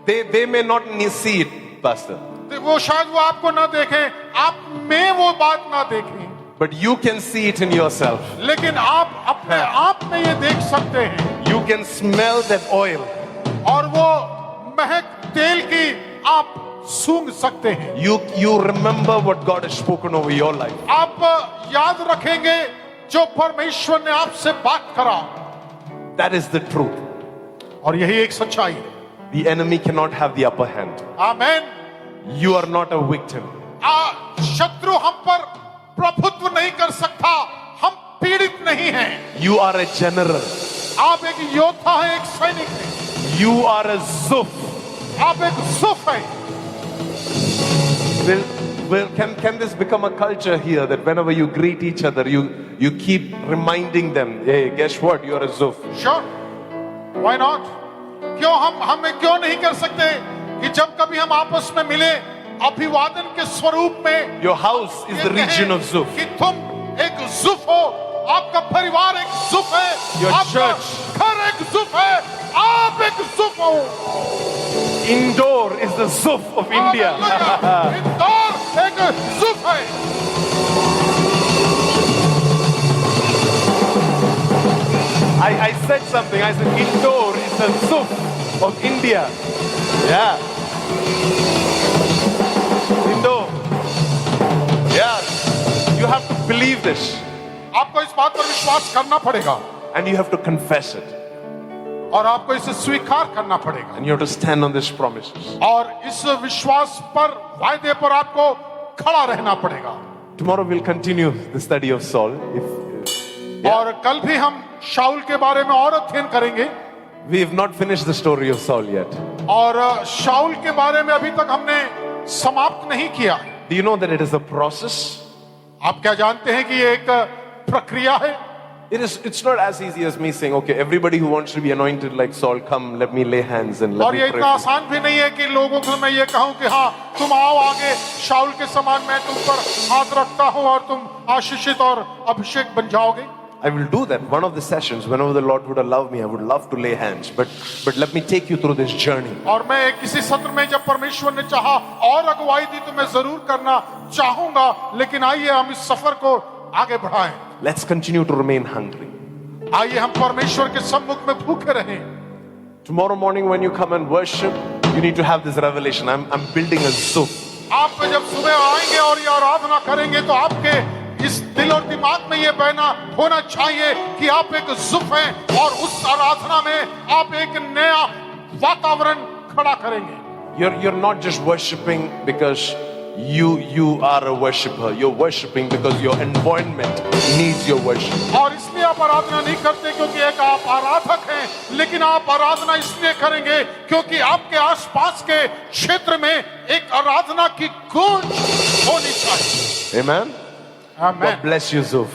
They may not see it, Pastor. वो शायद वो आपको ना देखें, आप में वो बात ना देखें, But you can see it in yourself. लेकिन आप अपने आप में ये देख सकते हैं। You can smell that oil. और वो महक तेल की आप सूंघ सकते हैं। You remember what God has spoken over your life. आप याद रखेंगे जो परमेश्वर ने आपसे बात करा। That is the truth. और यही एक सच्चाई है। The enemy cannot have the upper hand. Amen. You are not a victim. शत्रु हम पर प्रभुत्व नहीं कर सकता, हम पीड़ित नहीं हैं। You are a general. आप एक योद्धा हैं, एक सैनिक हैं। You are a Zuf. आप एक ज़ुफ़ हैं। Can this become a culture here that whenever you greet each other, you keep reminding them, hey, guess what? You are a Zuf. Sure. Why not? क्यों हमें क्यों नहीं कर सकते कि जब कभी हम आपस में मिले अभिवादन के स्वरूप में Your house is the region of Zuf. कि तुम एक ज़ुफ़ हो, आपका परिवार एक ज़ुफ़ है, Your आपका church. घर एक ज़ुफ़ है, आप एक ज़ुफ़ हो। Indore is the Zuf of India. Hallelujah. Indore एक ज़ुफ़ है। I said something. I said Indore is the Zuf of India. Yeah. Indore. Yeah. You have to believe this. आपको इस बात पर विश्वास करना पड़ेगा And you have to confess it. और आपको इसे स्वीकार करना पड़ेगा And you have to stand on these promises. और इस विश्वास पर वायदे पर आपको खड़ा रहना पड़ेगा। Tomorrow we'll continue the study of Saul. और कल भी हम शाऊल के बारे में और अध्ययन करेंगे। We have not finished the story of Saul yet. और शाऊल के बारे में अभी तक हमने समाप्त नहीं किया। Do you know that it is a process? आप क्या जानते हैं कि ये एक प्रक्रिया है? It's not as easy as me saying, okay, everybody who wants to be anointed like Saul, come, let me lay hands and let और me ये pray. इतना आसान भी नहीं है कि लोगों को मैं ये कहूं कि हाँ तुम आओ आगे, शाऊल के समान मैं तुम पर हाथ रखता हूं और तुम आशीषित और अभिषेक बन जाओगे। I will do that. One of the sessions, whenever the Lord would allow me, I would love to lay hands. But let me take you through this journey. और मैं किसी सत्र में जब परमेश्वर ने चाहा और अगुवाई दी तो मैं जरूर करना चाहूंगा, लेकिन आइए हम इस सफर को आगे बढ़ाएं। Let's continue to remain hungry. आइए हम परमेश्वर के सम्मुख में भूखे रहें। Tomorrow morning when you come and worship, you need to have this revelation. I'm building a Zuf. आप जब सुबह आएंगे और ये आराधना करेंगे तो आपके इस दिल और दिमाग में ये बहना होना चाहिए कि आप एक ज़ुफ़ हैं और उस आराधना में आप एक नया वातावरण खड़ा करेंगे। You're not just worshiping because you are a worshiper. You're worshiping because your environment needs your worship. और इसलिए आप आराधना नहीं करते क्योंकि एक आप आराधक हैं, लेकिन आप आराधना इसलिए करेंगे क्योंकि आपके आसपास के क्षेत्र में एक आराधना की गूंज होनी चाहिए। Amen? आमीन। God bless you, Zuf.